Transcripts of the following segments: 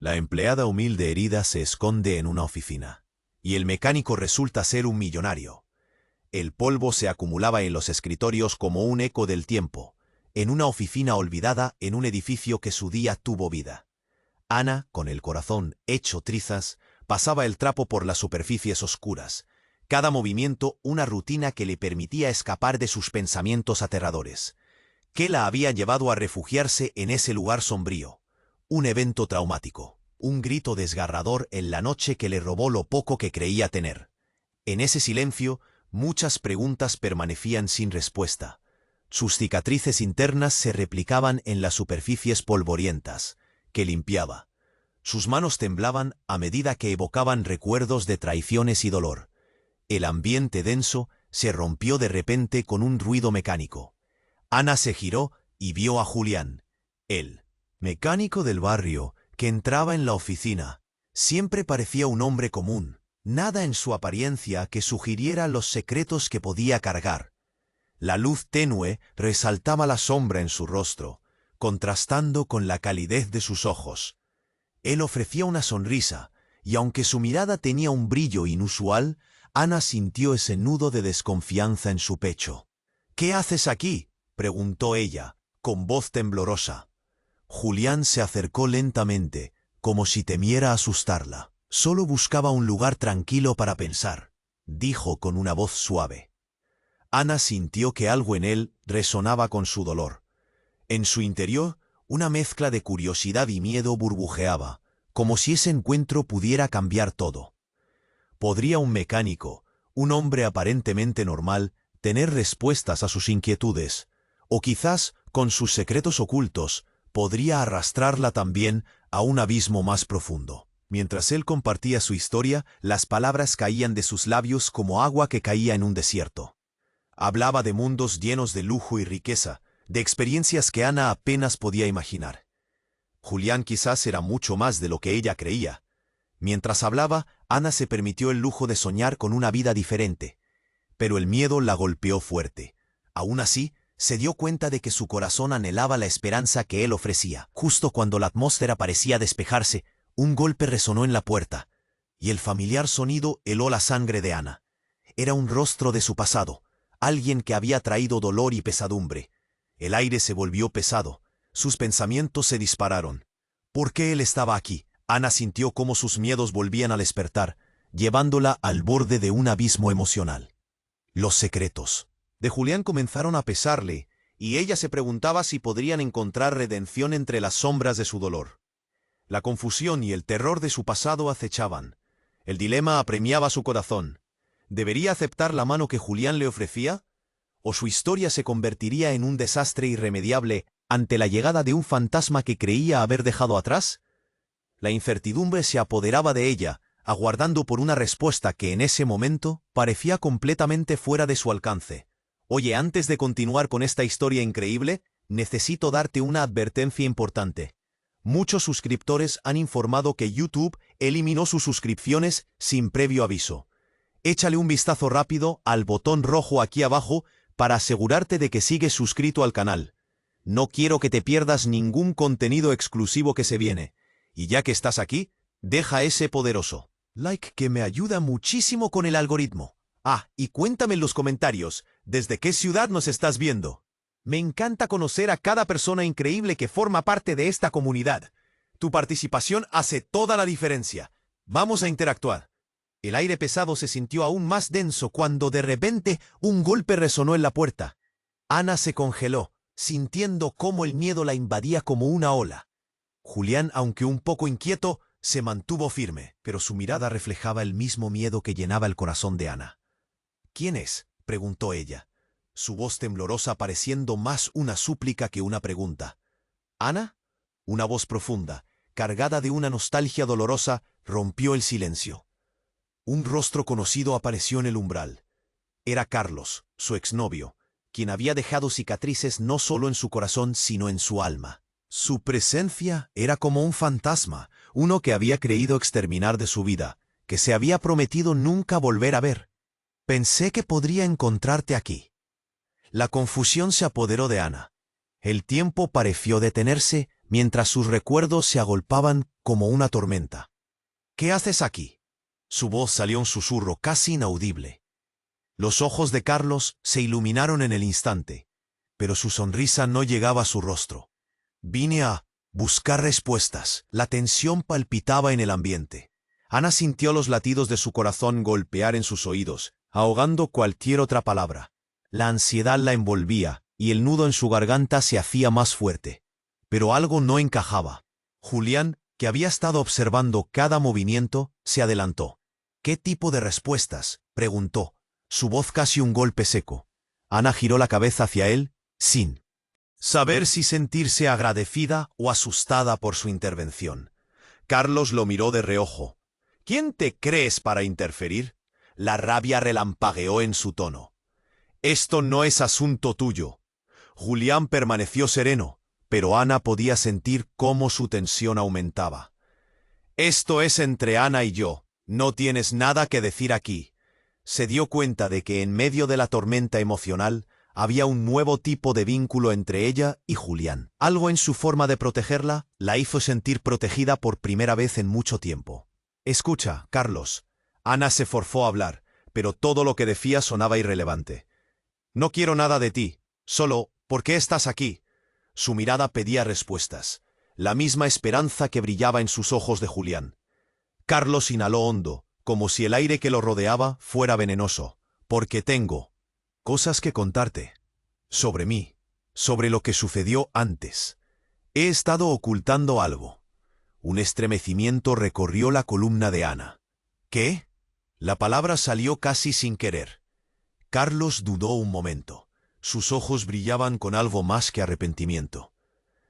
La empleada humilde herida se esconde en una oficina, y el mecánico resulta ser un millonario. El polvo se acumulaba en los escritorios como un eco del tiempo, en una oficina olvidada en un edificio que su día tuvo vida. Ana, con el corazón hecho trizas, pasaba el trapo por las superficies oscuras, cada movimiento una rutina que le permitía escapar de sus pensamientos aterradores. ¿Qué la había llevado a refugiarse en ese lugar sombrío? Un evento traumático, un grito desgarrador en la noche que le robó lo poco que creía tener. En ese silencio, muchas preguntas permanecían sin respuesta. Sus cicatrices internas se replicaban en las superficies polvorientas, que limpiaba. Sus manos temblaban a medida que evocaban recuerdos de traiciones y dolor. El ambiente denso se rompió de repente con un ruido mecánico. Ana se giró y vio a Julián, el mecánico del barrio, que entraba en la oficina. Siempre parecía un hombre común, nada en su apariencia que sugiriera los secretos que podía cargar. La luz tenue resaltaba la sombra en su rostro, contrastando con la calidez de sus ojos. Él ofrecía una sonrisa, y aunque su mirada tenía un brillo inusual, Ana sintió ese nudo de desconfianza en su pecho. «¿Qué haces aquí?», preguntó ella, con voz temblorosa. Julián se acercó lentamente, como si temiera asustarla. «Solo buscaba un lugar tranquilo para pensar», dijo con una voz suave. Ana sintió que algo en él resonaba con su dolor. En su interior, una mezcla de curiosidad y miedo burbujeaba, como si ese encuentro pudiera cambiar todo. ¿Podría un mecánico, un hombre aparentemente normal, tener respuestas a sus inquietudes? O quizás, con sus secretos ocultos, podría arrastrarla también a un abismo más profundo. Mientras él compartía su historia, las palabras caían de sus labios como agua que caía en un desierto. Hablaba de mundos llenos de lujo y riqueza, de experiencias que Ana apenas podía imaginar. Julián quizás era mucho más de lo que ella creía. Mientras hablaba, Ana se permitió el lujo de soñar con una vida diferente. Pero el miedo la golpeó fuerte. Aún así, se dio cuenta de que su corazón anhelaba la esperanza que él ofrecía. Justo cuando la atmósfera parecía despejarse, un golpe resonó en la puerta, y el familiar sonido heló la sangre de Ana. Era un rostro de su pasado, alguien que había traído dolor y pesadumbre. El aire se volvió pesado, sus pensamientos se dispararon. ¿Por qué él estaba aquí? Ana sintió cómo sus miedos volvían a despertar, llevándola al borde de un abismo emocional. Los secretos de Julián comenzaron a pesarle, y ella se preguntaba si podrían encontrar redención entre las sombras de su dolor. La confusión y el terror de su pasado acechaban. El dilema apremiaba su corazón. ¿Debería aceptar la mano que Julián le ofrecía? ¿O su historia se convertiría en un desastre irremediable ante la llegada de un fantasma que creía haber dejado atrás? La incertidumbre se apoderaba de ella, aguardando por una respuesta que en ese momento parecía completamente fuera de su alcance. «Oye, antes de continuar con esta historia increíble, necesito darte una advertencia importante. Muchos suscriptores han informado que YouTube eliminó sus suscripciones sin previo aviso. Échale un vistazo rápido al botón rojo aquí abajo para asegurarte de que sigues suscrito al canal. No quiero que te pierdas ningún contenido exclusivo que se viene. Y ya que estás aquí, deja ese poderoso like que me ayuda muchísimo con el algoritmo. Ah, y cuéntame en los comentarios, ¿desde qué ciudad nos estás viendo? Me encanta conocer a cada persona increíble que forma parte de esta comunidad. Tu participación hace toda la diferencia. Vamos a interactuar». El aire pesado se sintió aún más denso cuando de repente un golpe resonó en la puerta. Ana se congeló, sintiendo cómo el miedo la invadía como una ola. Julián, aunque un poco inquieto, se mantuvo firme, pero su mirada reflejaba el mismo miedo que llenaba el corazón de Ana. «¿Quién es?», preguntó ella, su voz temblorosa pareciendo más una súplica que una pregunta. «¿Ana?». Una voz profunda, cargada de una nostalgia dolorosa, rompió el silencio. Un rostro conocido apareció en el umbral. Era Carlos, su exnovio, quien había dejado cicatrices no solo en su corazón, sino en su alma. Su presencia era como un fantasma, uno que había creído exterminar de su vida, que se había prometido nunca volver a ver. «Pensé que podría encontrarte aquí». La confusión se apoderó de Ana. El tiempo pareció detenerse mientras sus recuerdos se agolpaban como una tormenta. ¿Qué haces aquí? Su voz salió un susurro casi inaudible. Los ojos de Carlos se iluminaron en el instante, pero su sonrisa no llegaba a su rostro. Vine a buscar respuestas. La tensión palpitaba en el ambiente. Ana sintió los latidos de su corazón golpear en sus oídos, ahogando cualquier otra palabra. La ansiedad la envolvía, y el nudo en su garganta se hacía más fuerte. Pero algo no encajaba. Julián, que había estado observando cada movimiento, se adelantó. ¿Qué tipo de respuestas?, preguntó, su voz casi un golpe seco. Ana giró la cabeza hacia él, sin saber si sentirse agradecida o asustada por su intervención. Carlos lo miró de reojo. ¿Quién te crees para interferir? La rabia relampagueó en su tono. Esto no es asunto tuyo. Julián permaneció sereno, pero Ana podía sentir cómo su tensión aumentaba. Esto es entre Ana y yo. No tienes nada que decir aquí. Se dio cuenta de que en medio de la tormenta emocional había un nuevo tipo de vínculo entre ella y Julián. Algo en su forma de protegerla la hizo sentir protegida por primera vez en mucho tiempo. Escucha, Carlos. Ana se forzó a hablar, pero todo lo que decía sonaba irrelevante. No quiero nada de ti, solo, ¿por qué estás aquí? Su mirada pedía respuestas, la misma esperanza que brillaba en sus ojos de Julián. Carlos inhaló hondo, como si el aire que lo rodeaba fuera venenoso. Porque tengo cosas que contarte. Sobre mí, sobre lo que sucedió antes. He estado ocultando algo. Un estremecimiento recorrió la columna de Ana. ¿Qué? La palabra salió casi sin querer. Carlos dudó un momento. Sus ojos brillaban con algo más que arrepentimiento.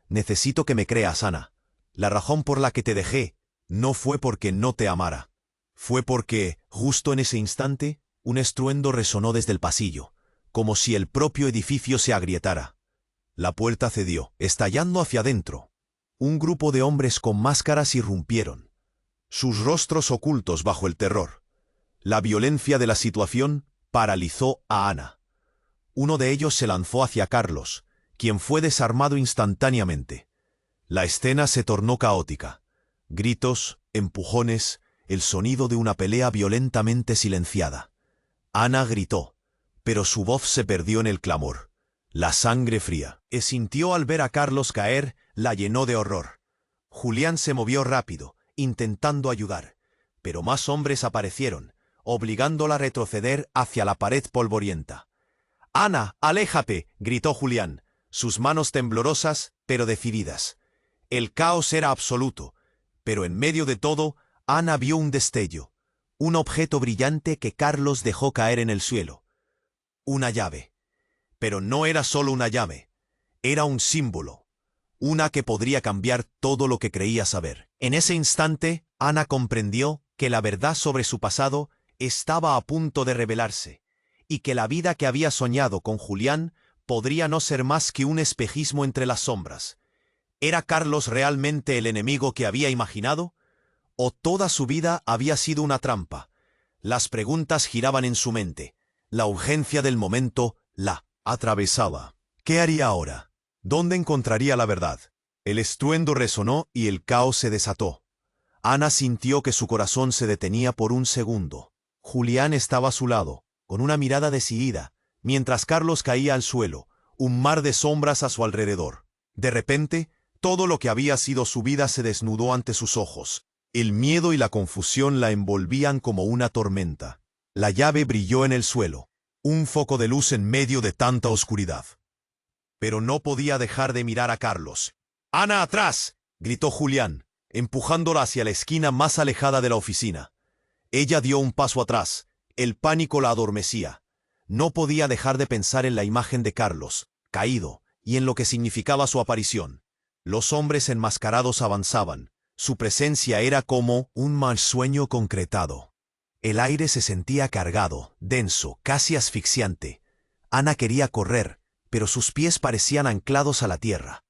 Necesito que me creas, Ana. La razón por la que te dejé no fue porque no te amara. Fue porque, justo en ese instante, un estruendo resonó desde el pasillo, como si el propio edificio se agrietara. La puerta cedió, estallando hacia adentro. Un grupo de hombres con máscaras irrumpieron, sus rostros ocultos bajo el terror. La violencia de la situación paralizó a Ana. Uno de ellos se lanzó hacia Carlos, quien fue desarmado instantáneamente. La escena se tornó caótica. Gritos, empujones, el sonido de una pelea violentamente silenciada. Ana gritó, pero su voz se perdió en el clamor. La sangre fría que sintió al ver a Carlos caer la llenó de horror. Julián se movió rápido, intentando ayudar, pero más hombres aparecieron, obligándola a retroceder hacia la pared polvorienta. «Ana, aléjate», gritó Julián, sus manos temblorosas, pero decididas. El caos era absoluto, pero en medio de todo, Ana vio un destello, un objeto brillante que Carlos dejó caer en el suelo. Una llave. Pero no era solo una llave, era un símbolo, una que podría cambiar todo lo que creía saber. En ese instante, Ana comprendió que la verdad sobre su pasado estaba a punto de revelarse, y que la vida que había soñado con Julián podría no ser más que un espejismo entre las sombras. ¿Era Carlos realmente el enemigo que había imaginado? ¿O toda su vida había sido una trampa? Las preguntas giraban en su mente. La urgencia del momento la atravesaba. ¿Qué haría ahora? ¿Dónde encontraría la verdad? El estruendo resonó y el caos se desató. Ana sintió que su corazón se detenía por un segundo. Julián estaba a su lado, con una mirada decidida, mientras Carlos caía al suelo, un mar de sombras a su alrededor. De repente, todo lo que había sido su vida se desnudó ante sus ojos. El miedo y la confusión la envolvían como una tormenta. La llave brilló en el suelo, un foco de luz en medio de tanta oscuridad. Pero no podía dejar de mirar a Carlos. «¡Ana, atrás!», gritó Julián, empujándola hacia la esquina más alejada de la oficina. Ella dio un paso atrás. El pánico la adormecía. No podía dejar de pensar en la imagen de Carlos, caído, y en lo que significaba su aparición. Los hombres enmascarados avanzaban. Su presencia era como un mal sueño concretado. El aire se sentía cargado, denso, casi asfixiante. Ana quería correr, pero sus pies parecían anclados a la tierra.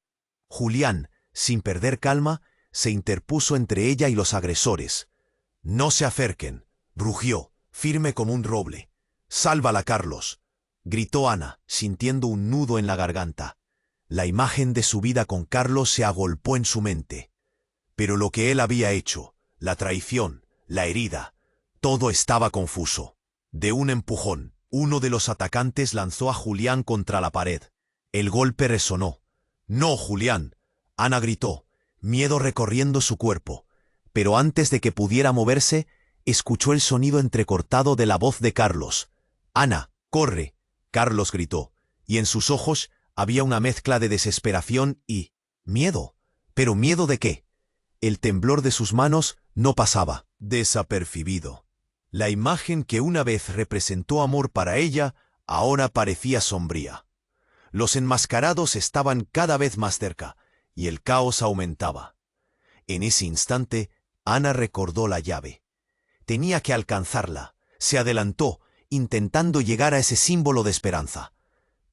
Julián, sin perder calma, se interpuso entre ella y los agresores. «No se acerquen», rugió, firme como un roble. «Sálvala, Carlos», gritó Ana, sintiendo un nudo en la garganta. La imagen de su vida con Carlos se agolpó en su mente. Pero lo que él había hecho, la traición, la herida, todo estaba confuso. De un empujón, uno de los atacantes lanzó a Julián contra la pared. El golpe resonó. «¡No, Julián!», Ana gritó, miedo recorriendo su cuerpo. Pero antes de que pudiera moverse, escuchó el sonido entrecortado de la voz de Carlos. «Ana, corre», Carlos gritó, y en sus ojos había una mezcla de desesperación y miedo. ¿Pero miedo de qué? El temblor de sus manos no pasaba desapercibido. La imagen que una vez representó amor para ella, ahora parecía sombría. Los enmascarados estaban cada vez más cerca, y el caos aumentaba. En ese instante, Ana recordó la llave. Tenía que alcanzarla. Se adelantó, intentando llegar a ese símbolo de esperanza.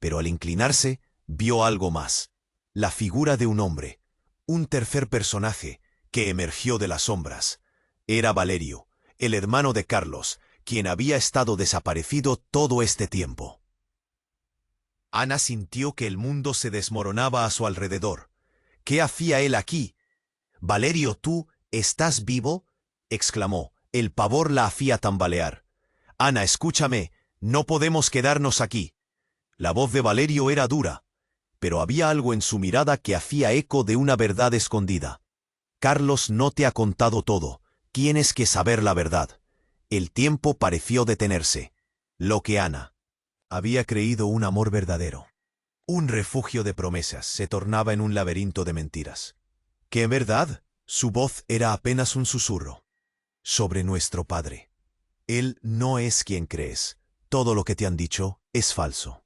Pero al inclinarse, vio algo más. La figura de un hombre, un tercer personaje, que emergió de las sombras. Era Valerio, el hermano de Carlos, quien había estado desaparecido todo este tiempo. Ana sintió que el mundo se desmoronaba a su alrededor. ¿Qué hacía él aquí? «Valerio, ¿tú estás vivo?», exclamó. El pavor la hacía tambalear. «Ana, escúchame, no podemos quedarnos aquí». La voz de Valerio era dura, pero había algo en su mirada que hacía eco de una verdad escondida. «Carlos no te ha contado todo. Tienes que saber la verdad». El tiempo pareció detenerse. Lo que Ana había creído un amor verdadero, un refugio de promesas, se tornaba en un laberinto de mentiras. Que en verdad, su voz era apenas un susurro. «Sobre nuestro padre. Él no es quien crees. Todo lo que te han dicho es falso».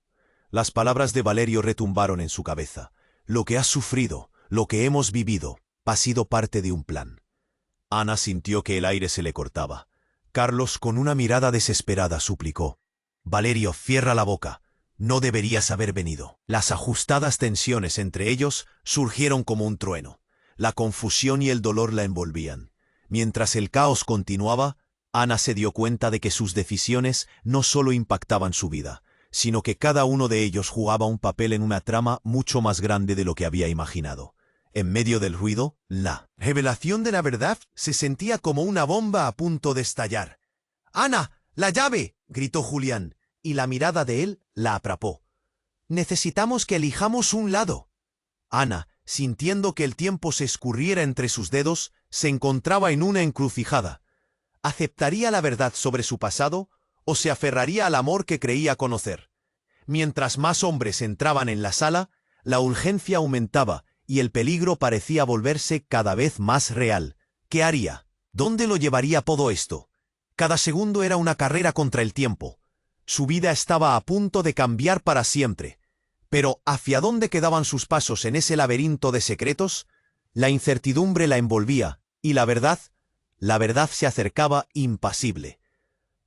Las palabras de Valerio retumbaron en su cabeza. Lo que has sufrido, lo que hemos vivido, ha sido parte de un plan. Ana sintió que el aire se le cortaba. Carlos, con una mirada desesperada, suplicó: «Valerio, cierra la boca. No deberías haber venido». Las ajustadas tensiones entre ellos surgieron como un trueno. La confusión y el dolor la envolvían. Mientras el caos continuaba, Ana se dio cuenta de que sus decisiones no solo impactaban su vida, sino que cada uno de ellos jugaba un papel en una trama mucho más grande de lo que había imaginado. En medio del ruido, la revelación de la verdad se sentía como una bomba a punto de estallar. «¡Ana, la llave!», gritó Julián, y la mirada de él la atrapó. «Necesitamos que elijamos un lado». Ana, sintiendo que el tiempo se escurriera entre sus dedos, se encontraba en una encrucijada. ¿Aceptaría la verdad sobre su pasado o se aferraría al amor que creía conocer? Mientras más hombres entraban en la sala, la urgencia aumentaba y el peligro parecía volverse cada vez más real. ¿Qué haría? ¿Dónde lo llevaría todo esto? Cada segundo era una carrera contra el tiempo. Su vida estaba a punto de cambiar para siempre. Pero ¿hacia dónde quedaban sus pasos en ese laberinto de secretos? La incertidumbre la envolvía, y la verdad se acercaba impasible.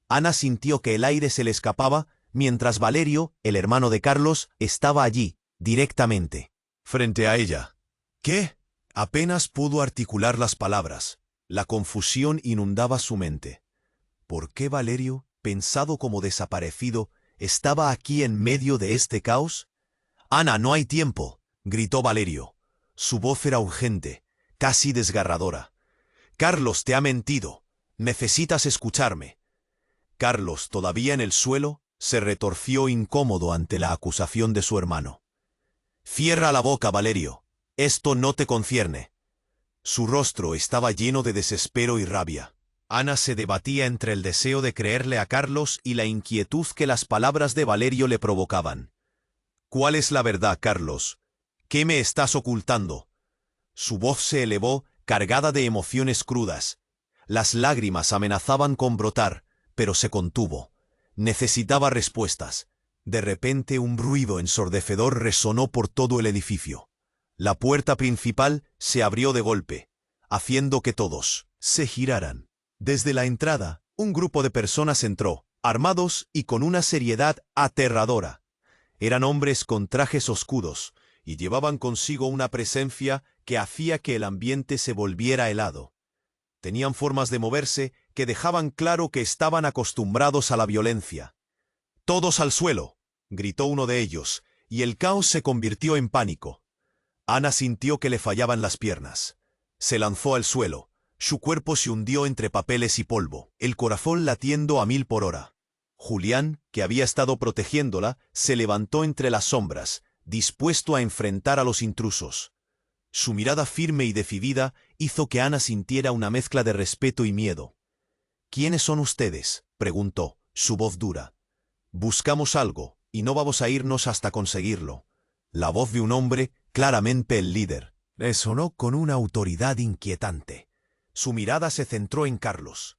Ana sintió que el aire se le escapaba, mientras Valerio, el hermano de Carlos, estaba allí, directamente frente a ella. ¿Qué? Apenas pudo articular las palabras. La confusión inundaba su mente. ¿Por qué Valerio, pensado como desaparecido, estaba aquí en medio de este caos? «Ana, no hay tiempo», gritó Valerio. Su voz era urgente, casi desgarradora. «Carlos te ha mentido. Necesitas escucharme». Carlos, todavía en el suelo, se retorció incómodo ante la acusación de su hermano. «Cierra la boca, Valerio. Esto no te concierne». Su rostro estaba lleno de desespero y rabia. Ana se debatía entre el deseo de creerle a Carlos y la inquietud que las palabras de Valerio le provocaban. «¿Cuál es la verdad, Carlos? ¿Qué me estás ocultando?». Su voz se elevó, cargada de emociones crudas. Las lágrimas amenazaban con brotar, pero se contuvo. Necesitaba respuestas. De repente un ruido ensordecedor resonó por todo el edificio. La puerta principal se abrió de golpe, haciendo que todos se giraran. Desde la entrada, un grupo de personas entró, armados y con una seriedad aterradora. Eran hombres con trajes oscuros, y llevaban consigo una presencia que hacía que el ambiente se volviera helado. Tenían formas de moverse que dejaban claro que estaban acostumbrados a la violencia. «¡Todos al suelo!», gritó uno de ellos, y el caos se convirtió en pánico. Ana sintió que le fallaban las piernas. Se lanzó al suelo. Su cuerpo se hundió entre papeles y polvo, el corazón latiendo a 1000 por hora. Julián, que había estado protegiéndola, se levantó entre las sombras, dispuesto a enfrentar a los intrusos. Su mirada firme y decidida hizo que Ana sintiera una mezcla de respeto y miedo. «¿Quiénes son ustedes?», preguntó, su voz dura. «Buscamos algo, y no vamos a irnos hasta conseguirlo». La voz de un hombre, claramente el líder, resonó con una autoridad inquietante. Su mirada se centró en Carlos.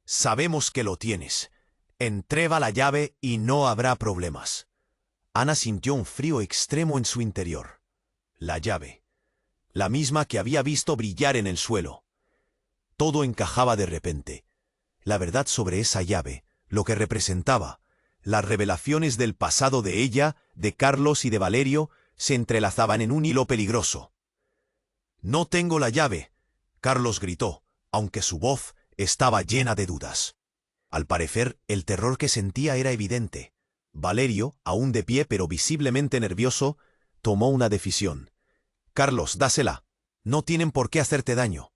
«Sabemos que lo tienes. Entrega la llave y no habrá problemas». Ana sintió un frío extremo en su interior. La llave. La misma que había visto brillar en el suelo. Todo encajaba de repente. La verdad sobre esa llave, lo que representaba, las revelaciones del pasado de ella, de Carlos y de Valerio, se entrelazaban en un hilo peligroso. «No tengo la llave», Carlos gritó, aunque su voz estaba llena de dudas. Al parecer, el terror que sentía era evidente. Valerio, aún de pie pero visiblemente nervioso, tomó una decisión. «Carlos, dásela. No tienen por qué hacerte daño».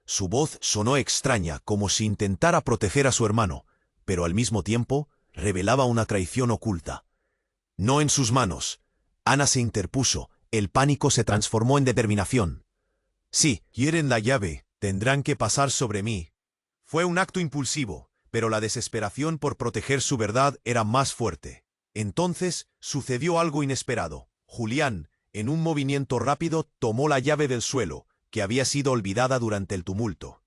Su voz sonó extraña, como si intentara proteger a su hermano, pero al mismo tiempo revelaba una traición oculta. «No en sus manos». Ana se interpuso, el pánico se transformó en determinación. «Sí, quieren la llave, tendrán que pasar sobre mí». Fue un acto impulsivo, pero la desesperación por proteger su verdad era más fuerte. Entonces sucedió algo inesperado. Julián, en un movimiento rápido, tomó la llave del suelo, que había sido olvidada durante el tumulto.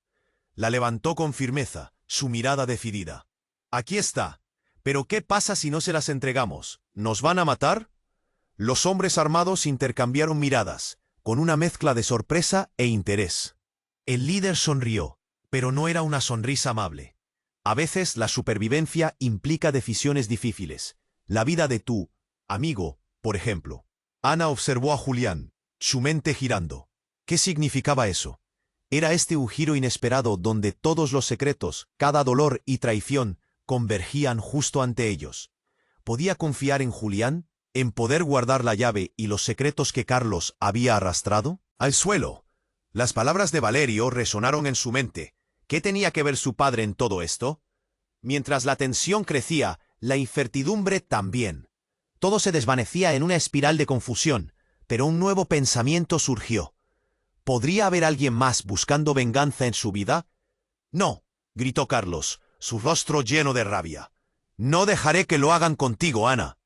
La levantó con firmeza, su mirada decidida. «Aquí está. ¿Pero qué pasa si no se las entregamos? ¿Nos van a matar?» Los hombres armados intercambiaron miradas, con una mezcla de sorpresa e interés. El líder sonrió, pero no era una sonrisa amable. A veces la supervivencia implica decisiones difíciles. La vida de tu amigo, por ejemplo. Ana observó a Julián, su mente girando. ¿Qué significaba eso? Era este un giro inesperado donde todos los secretos, cada dolor y traición, convergían justo ante ellos. ¿Podía confiar en Julián? ¿En poder guardar la llave y los secretos que Carlos había arrastrado? Al suelo. Las palabras de Valerio resonaron en su mente. ¿Qué tenía que ver su padre en todo esto? Mientras la tensión crecía, la incertidumbre también. Todo se desvanecía en una espiral de confusión, pero un nuevo pensamiento surgió. ¿Podría haber alguien más buscando venganza en su vida? «No», gritó Carlos, su rostro lleno de rabia. «No dejaré que lo hagan contigo, Ana».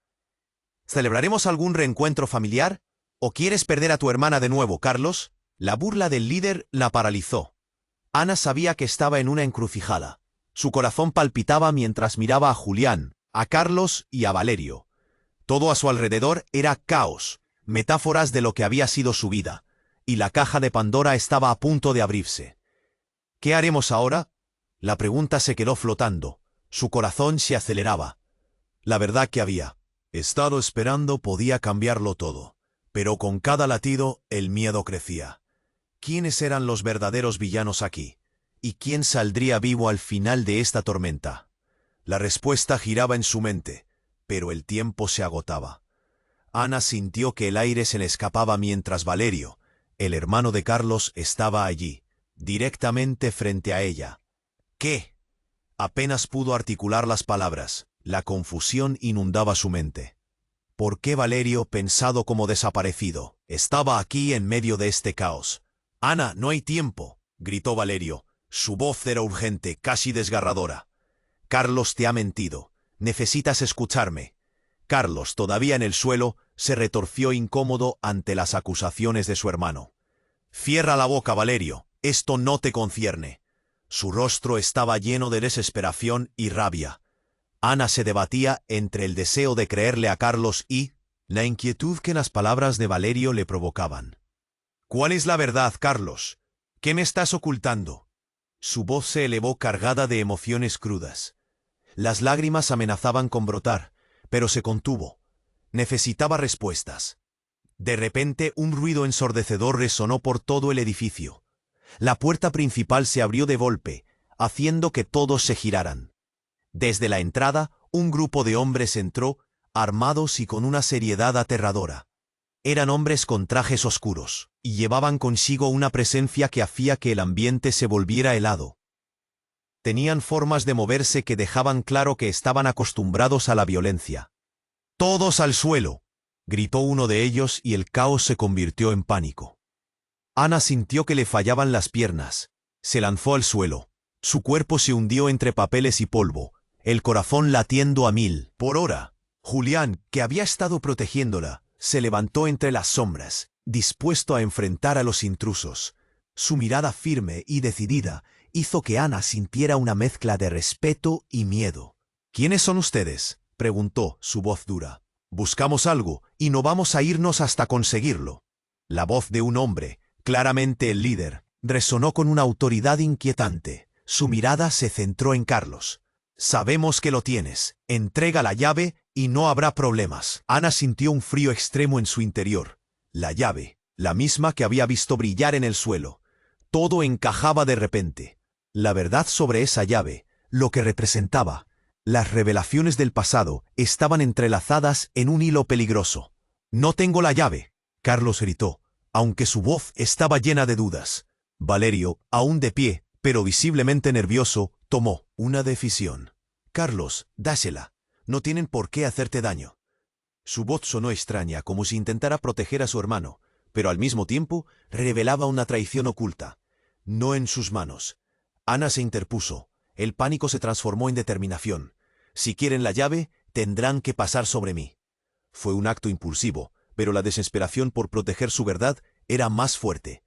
«¿Celebraremos algún reencuentro familiar? ¿O quieres perder a tu hermana de nuevo, Carlos?» La burla del líder la paralizó. Ana sabía que estaba en una encrucijada. Su corazón palpitaba mientras miraba a Julián, a Carlos y a Valerio. Todo a su alrededor era caos, metáforas de lo que había sido su vida, y la caja de Pandora estaba a punto de abrirse. «¿Qué haremos ahora?». La pregunta se quedó flotando. Su corazón se aceleraba. La verdad que había estado esperando podía cambiarlo todo, pero con cada latido el miedo crecía. ¿Quiénes eran los verdaderos villanos aquí? ¿Y quién saldría vivo al final de esta tormenta? La respuesta giraba en su mente, pero el tiempo se agotaba. Ana sintió que el aire se le escapaba mientras Valerio, el hermano de Carlos, estaba allí, directamente frente a ella. «¿Qué?». Apenas pudo articular las palabras, la confusión inundaba su mente. ¿Por qué Valerio, pensado como desaparecido, estaba aquí en medio de este caos? «Ana, no hay tiempo», gritó Valerio. Su voz era urgente, casi desgarradora. «Carlos te ha mentido. Necesitas escucharme». Carlos, todavía en el suelo, se retorció incómodo ante las acusaciones de su hermano. «Cierra la boca, Valerio. Esto no te concierne». Su rostro estaba lleno de desesperación y rabia. Ana se debatía entre el deseo de creerle a Carlos y la inquietud que las palabras de Valerio le provocaban. «¿Cuál es la verdad, Carlos? ¿Qué me estás ocultando?». Su voz se elevó cargada de emociones crudas. Las lágrimas amenazaban con brotar, pero se contuvo. Necesitaba respuestas. De repente, un ruido ensordecedor resonó por todo el edificio. La puerta principal se abrió de golpe, haciendo que todos se giraran. Desde la entrada, un grupo de hombres entró, armados y con una seriedad aterradora. Eran hombres con trajes oscuros, y llevaban consigo una presencia que hacía que el ambiente se volviera helado. Tenían formas de moverse que dejaban claro que estaban acostumbrados a la violencia. «¡Todos al suelo!», gritó uno de ellos y el caos se convirtió en pánico. Ana sintió que le fallaban las piernas. Se lanzó al suelo. Su cuerpo se hundió entre papeles y polvo, el corazón latiendo a 1000 por hora. Julián, que había estado protegiéndola, se levantó entre las sombras, dispuesto a enfrentar a los intrusos. Su mirada firme y decidida hizo que Ana sintiera una mezcla de respeto y miedo. «¿Quiénes son ustedes?», preguntó, su voz dura. «Buscamos algo, y no vamos a irnos hasta conseguirlo». La voz de un hombre, claramente el líder, resonó con una autoridad inquietante. Su mirada se centró en Carlos. «Sabemos que lo tienes. Entrega la llave y no habrá problemas». Ana sintió un frío extremo en su interior. La llave, la misma que había visto brillar en el suelo. Todo encajaba de repente. La verdad sobre esa llave, lo que representaba, las revelaciones del pasado, estaban entrelazadas en un hilo peligroso. «No tengo la llave», Carlos gritó, aunque su voz estaba llena de dudas. Valerio, aún de pie, pero visiblemente nervioso, tomó una decisión. «Carlos, dásela. No tienen por qué hacerte daño». Su voz sonó extraña, como si intentara proteger a su hermano, pero al mismo tiempo revelaba una traición oculta. «No en sus manos». Ana se interpuso. El pánico se transformó en determinación. «Si quieren la llave, tendrán que pasar sobre mí». Fue un acto impulsivo, pero la desesperación por proteger su verdad era más fuerte.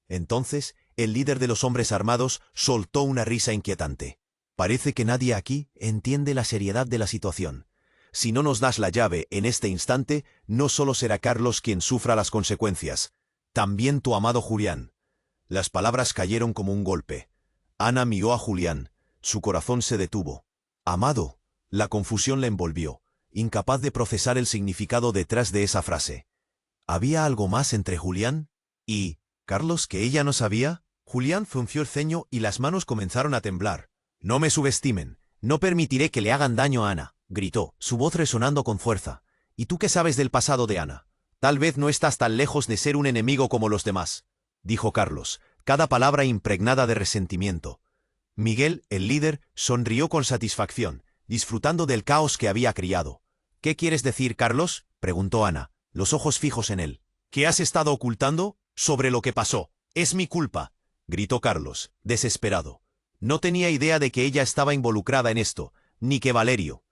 Entonces, el líder de los hombres armados soltó una risa inquietante. «Parece que nadie aquí entiende la seriedad de la situación. Si no nos das la llave en este instante, no solo será Carlos quien sufra las consecuencias, también tu amado Julián». Las palabras cayeron como un golpe. Ana miró a Julián. Su corazón se detuvo. «Amado». La confusión le envolvió, incapaz de procesar el significado detrás de esa frase. ¿Había algo más entre Julián y Carlos que ella no sabía? Julián frunció el ceño y las manos comenzaron a temblar. «No me subestimen. No permitiré que le hagan daño a Ana», gritó, su voz resonando con fuerza. «¿Y tú qué sabes del pasado de Ana? Tal vez no estás tan lejos de ser un enemigo como los demás», dijo Carlos, cada palabra impregnada de resentimiento. Miguel, el líder, sonrió con satisfacción, disfrutando del caos que había criado. «¿Qué quieres decir, Carlos?», preguntó Ana, los ojos fijos en él. «¿Qué has estado ocultando sobre lo que pasó? Es mi culpa», gritó Carlos, desesperado. No tenía idea de que ella estaba involucrada en esto, ni que Valerio.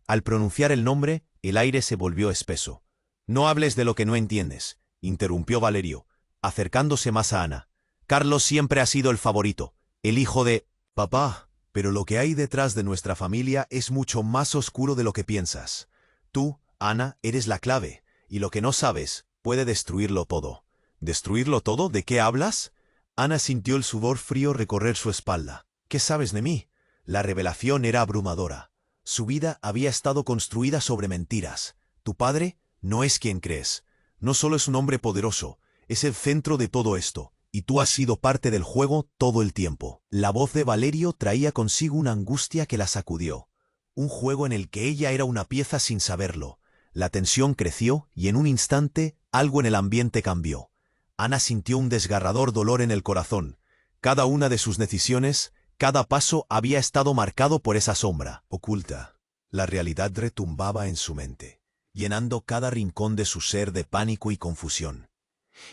Al pronunciar el nombre, el aire se volvió espeso. «No hables de lo que no entiendes», interrumpió Valerio, acercándose más a Ana. «Carlos siempre ha sido el favorito, el hijo de...» «Papá, pero lo que hay detrás de nuestra familia es mucho más oscuro de lo que piensas. Tú, Ana, eres la clave, y lo que no sabes puede destruirlo todo». «¿Destruirlo todo? ¿De qué hablas?». Ana sintió el sudor frío recorrer su espalda. «¿Qué sabes de mí?». La revelación era abrumadora. Su vida había estado construida sobre mentiras. Tu padre no es quien crees. No solo es un hombre poderoso, es el centro de todo esto, y tú has sido parte del juego todo el tiempo». La voz de Valerio traía consigo una angustia que la sacudió. Un juego en el que ella era una pieza sin saberlo. La tensión creció y en un instante algo en el ambiente cambió. Ana sintió un desgarrador dolor en el corazón. Cada una de sus decisiones, cada paso había estado marcado por esa sombra oculta. La realidad retumbaba en su mente, llenando cada rincón de su ser de pánico y confusión.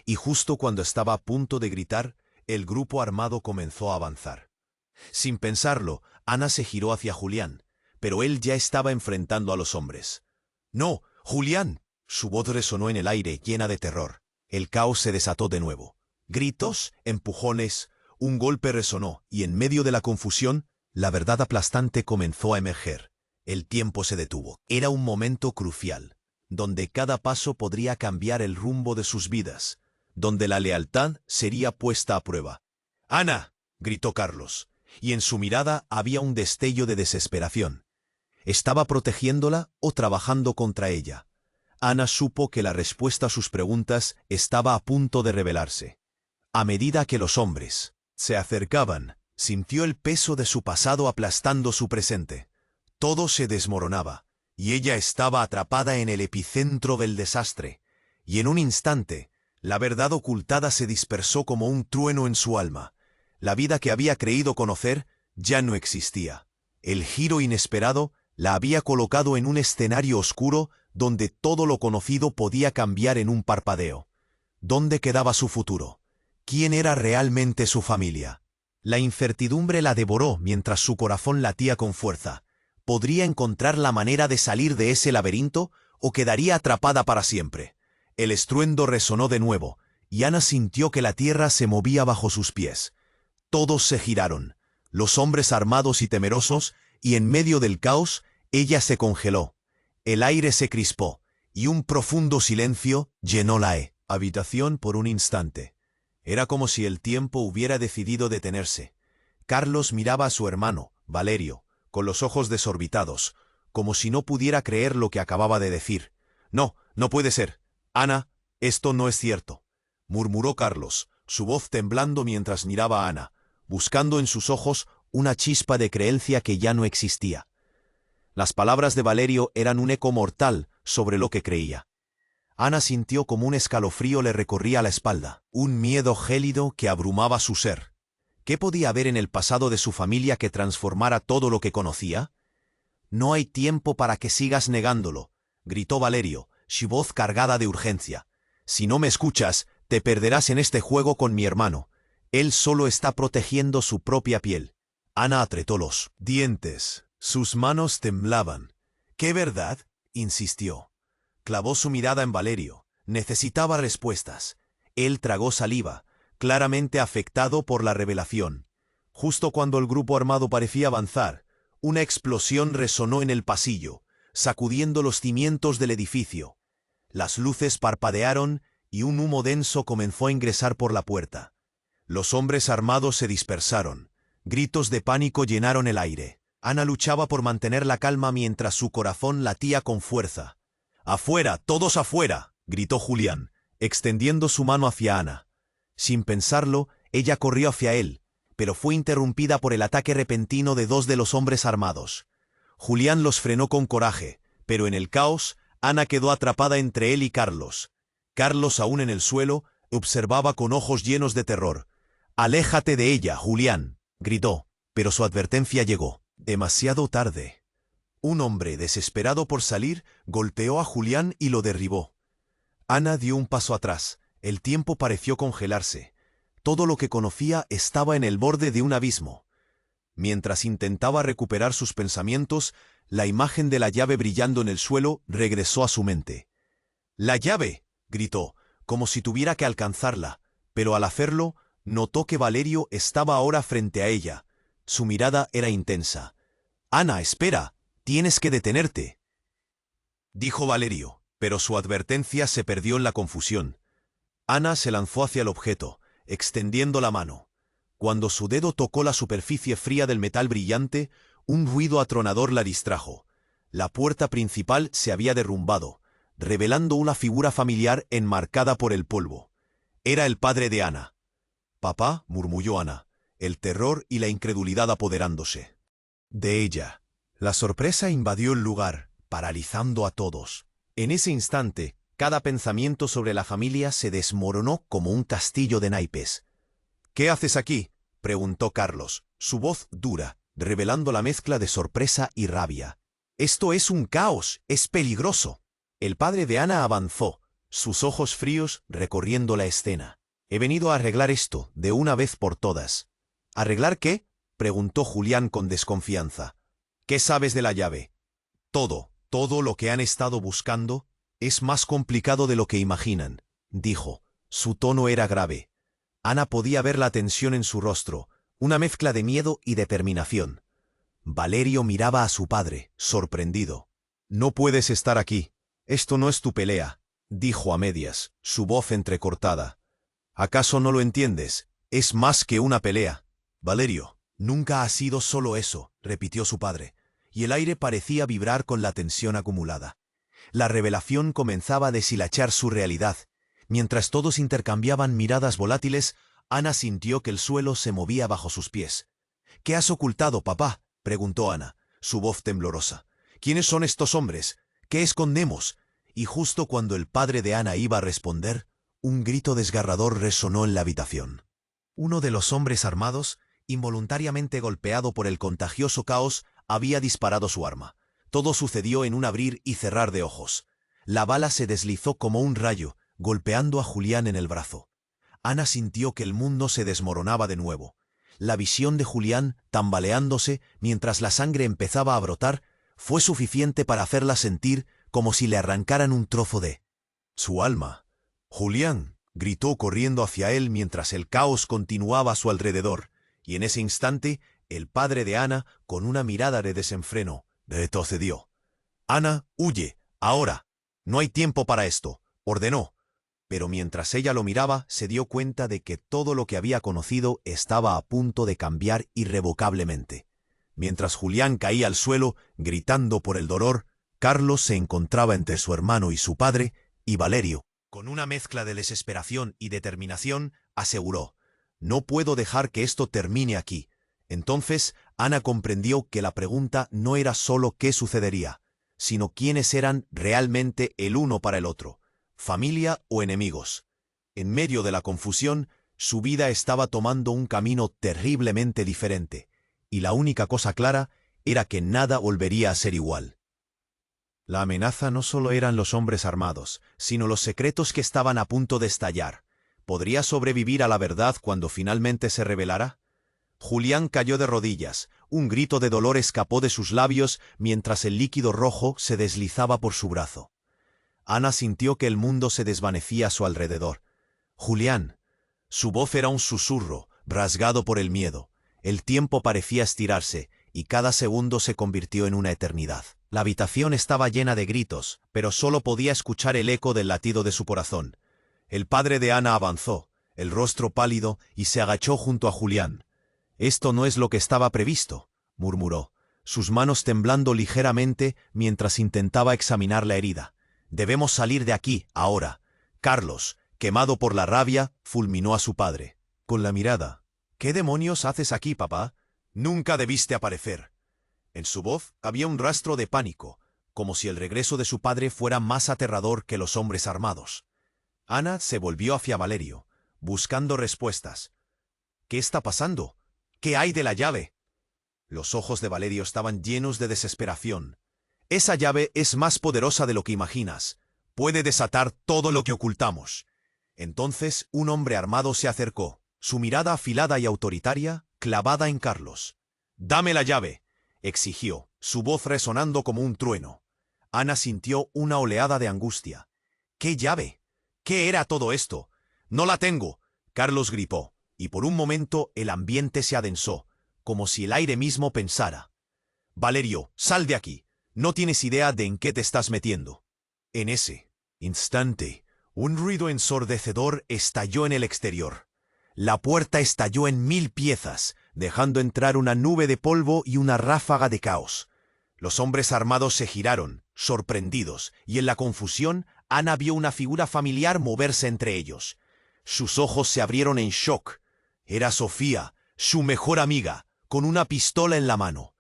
Y justo cuando estaba a punto de gritar, el grupo armado comenzó a avanzar. Sin pensarlo, Ana se giró hacia Julián, pero él ya estaba enfrentando a los hombres. «¡No, Julián!». Su voz resonó en el aire, llena de terror. El caos se desató de nuevo. Gritos, empujones, un golpe resonó, y en medio de la confusión, la verdad aplastante comenzó a emerger. El tiempo se detuvo. Era un momento crucial, donde cada paso podría cambiar el rumbo de sus vidas, donde la lealtad sería puesta a prueba. «¡Ana!», gritó Carlos, y en su mirada había un destello de desesperación. ¿Estaba protegiéndola o trabajando contra ella? Ana supo que la respuesta a sus preguntas estaba a punto de revelarse. A medida que los hombres se acercaban, sintió el peso de su pasado aplastando su presente. Todo se desmoronaba, y ella estaba atrapada en el epicentro del desastre, y en un instante, la verdad ocultada se dispersó como un trueno en su alma. La vida que había creído conocer ya no existía. El giro inesperado la había colocado en un escenario oscuro donde todo lo conocido podía cambiar en un parpadeo. ¿Dónde quedaba su futuro? ¿Quién era realmente su familia? La incertidumbre la devoró mientras su corazón latía con fuerza. ¿Podría encontrar la manera de salir de ese laberinto o quedaría atrapada para siempre? El estruendo resonó de nuevo, y Ana sintió que la tierra se movía bajo sus pies. Todos se giraron, los hombres armados y temerosos, y en medio del caos, ella se congeló. El aire se crispó, y un profundo silencio llenó la habitación por un instante. Era como si el tiempo hubiera decidido detenerse. Carlos miraba a su hermano, Valerio, con los ojos desorbitados, como si no pudiera creer lo que acababa de decir. «No, no puede ser. Ana, esto no es cierto», murmuró Carlos, su voz temblando mientras miraba a Ana, buscando en sus ojos una chispa de creencia que ya no existía. Las palabras de Valerio eran un eco mortal sobre lo que creía. Ana sintió como un escalofrío le recorría la espalda, un miedo gélido que abrumaba su ser. ¿Qué podía haber en el pasado de su familia que transformara todo lo que conocía? «No hay tiempo para que sigas negándolo», gritó Valerio, su voz cargada de urgencia. «Si no me escuchas, te perderás en este juego con mi hermano. Él solo está protegiendo su propia piel». Ana apretó los dientes. Sus manos temblaban. «¿Qué verdad?», insistió. Clavó su mirada en Valerio. Necesitaba respuestas. Él tragó saliva, claramente afectado por la revelación. Justo cuando el grupo armado parecía avanzar, una explosión resonó en el pasillo, sacudiendo los cimientos del edificio. Las luces parpadearon y un humo denso comenzó a ingresar por la puerta. Los hombres armados se dispersaron. Gritos de pánico llenaron el aire. Ana luchaba por mantener la calma mientras su corazón latía con fuerza. «¡Afuera, todos afuera!», gritó Julián, extendiendo su mano hacia Ana. Sin pensarlo, ella corrió hacia él, pero fue interrumpida por el ataque repentino de dos de los hombres armados. Julián los frenó con coraje, pero en el caos, Ana quedó atrapada entre él y Carlos. Carlos, aún en el suelo, observaba con ojos llenos de terror. «¡Aléjate de ella, Julián!», gritó, pero su advertencia llegó demasiado tarde. Un hombre, desesperado por salir, golpeó a Julián y lo derribó. Ana dio un paso atrás. El tiempo pareció congelarse. Todo lo que conocía estaba en el borde de un abismo. Mientras intentaba recuperar sus pensamientos, la imagen de la llave brillando en el suelo regresó a su mente. «¡La llave!», gritó, como si tuviera que alcanzarla, pero al hacerlo, notó que Valerio estaba ahora frente a ella. Su mirada era intensa. «Ana, espera. Tienes que detenerte», dijo Valerio, pero su advertencia se perdió en la confusión. Ana se lanzó hacia el objeto, extendiendo la mano. Cuando su dedo tocó la superficie fría del metal brillante, un ruido atronador la distrajo. La puerta principal se había derrumbado, revelando una figura familiar enmarcada por el polvo. Era el padre de Ana. «Papá», murmulló Ana, el terror y la incredulidad apoderándose de ella. La sorpresa invadió el lugar, paralizando a todos. En ese instante, cada pensamiento sobre la familia se desmoronó como un castillo de naipes. «¿Qué haces aquí?», preguntó Carlos, su voz dura, revelando la mezcla de sorpresa y rabia. «Esto es un caos, es peligroso». El padre de Ana avanzó, sus ojos fríos recorriendo la escena. «He venido a arreglar esto, de una vez por todas». «¿Arreglar qué?», preguntó Julián con desconfianza. «¿Qué sabes de la llave?». Todo lo que han estado buscando es más complicado de lo que imaginan», dijo. Su tono era grave. Ana podía ver la tensión en su rostro, una mezcla de miedo y determinación. Valerio miraba a su padre, sorprendido. «No puedes estar aquí. Esto no es tu pelea», dijo a medias, su voz entrecortada. «¿Acaso no lo entiendes? Es más que una pelea». «Valerio, nunca ha sido solo eso», repitió su padre, y el aire parecía vibrar con la tensión acumulada. La revelación comenzaba a deshilachar su realidad. Mientras todos intercambiaban miradas volátiles, Ana sintió que el suelo se movía bajo sus pies. «¿Qué has ocultado, papá?», preguntó Ana, su voz temblorosa. ¿Quiénes son estos hombres? ¿Qué escondemos? Y justo cuando el padre de Ana iba a responder, un grito desgarrador resonó en la habitación. Uno de los hombres armados, involuntariamente golpeado por el contagioso caos, había disparado su arma. Todo sucedió en un abrir y cerrar de ojos. La bala se deslizó como un rayo, golpeando a Julián en el brazo. Ana sintió que el mundo se desmoronaba de nuevo. La visión de Julián, tambaleándose mientras la sangre empezaba a brotar, fue suficiente para hacerla sentir como si le arrancaran un trozo de su alma. «Julián», gritó corriendo hacia él mientras el caos continuaba a su alrededor, y en ese instante el padre de Ana, con una mirada de desenfreno, retrocedió. «Ana, huye, ahora. No hay tiempo para esto», ordenó. Pero mientras ella lo miraba, se dio cuenta de que todo lo que había conocido estaba a punto de cambiar irrevocablemente. Mientras Julián caía al suelo, gritando por el dolor, Carlos se encontraba entre su hermano y su padre, y Valerio, con una mezcla de desesperación y determinación, aseguró: «No puedo dejar que esto termine aquí». Entonces, Ana comprendió que la pregunta no era solo qué sucedería, sino quiénes eran realmente el uno para el otro, familia o enemigos. En medio de la confusión, su vida estaba tomando un camino terriblemente diferente, y la única cosa clara era que nada volvería a ser igual. La amenaza no solo eran los hombres armados, sino los secretos que estaban a punto de estallar. ¿Podría sobrevivir a la verdad cuando finalmente se revelara? Julián cayó de rodillas, un grito de dolor escapó de sus labios mientras el líquido rojo se deslizaba por su brazo. Ana sintió que el mundo se desvanecía a su alrededor. «Julián». Su voz era un susurro, rasgado por el miedo. El tiempo parecía estirarse, y cada segundo se convirtió en una eternidad. La habitación estaba llena de gritos, pero solo podía escuchar el eco del latido de su corazón. El padre de Ana avanzó, el rostro pálido, y se agachó junto a Julián. «Esto no es lo que estaba previsto», murmuró, sus manos temblando ligeramente mientras intentaba examinar la herida. «Debemos salir de aquí, ahora». Carlos, quemado por la rabia, fulminó a su padre. Con la mirada. «¿Qué demonios haces aquí, papá? Nunca debiste aparecer». En su voz había un rastro de pánico, como si el regreso de su padre fuera más aterrador que los hombres armados. Ana se volvió hacia Valerio, buscando respuestas. «¿Qué está pasando? ¿Qué hay de la llave?» Los ojos de Valerio estaban llenos de desesperación. «Esa llave es más poderosa de lo que imaginas. Puede desatar todo lo que ocultamos». Entonces un hombre armado se acercó, su mirada afilada y autoritaria clavada en Carlos. «Dame la llave», exigió, su voz resonando como un trueno. Ana sintió una oleada de angustia. «¿Qué llave? ¿Qué era todo esto?» «No la tengo», Carlos gritó, y por un momento el ambiente se adensó, como si el aire mismo pensara. «Valerio, sal de aquí. No tienes idea de en qué te estás metiendo». En ese instante, un ruido ensordecedor estalló en el exterior. La puerta estalló en 1000 piezas, dejando entrar una nube de polvo y una ráfaga de caos. Los hombres armados se giraron, sorprendidos, y en la confusión, Ana vio una figura familiar moverse entre ellos. Sus ojos se abrieron en shock. Era Sofía, su mejor amiga, con una pistola en la mano.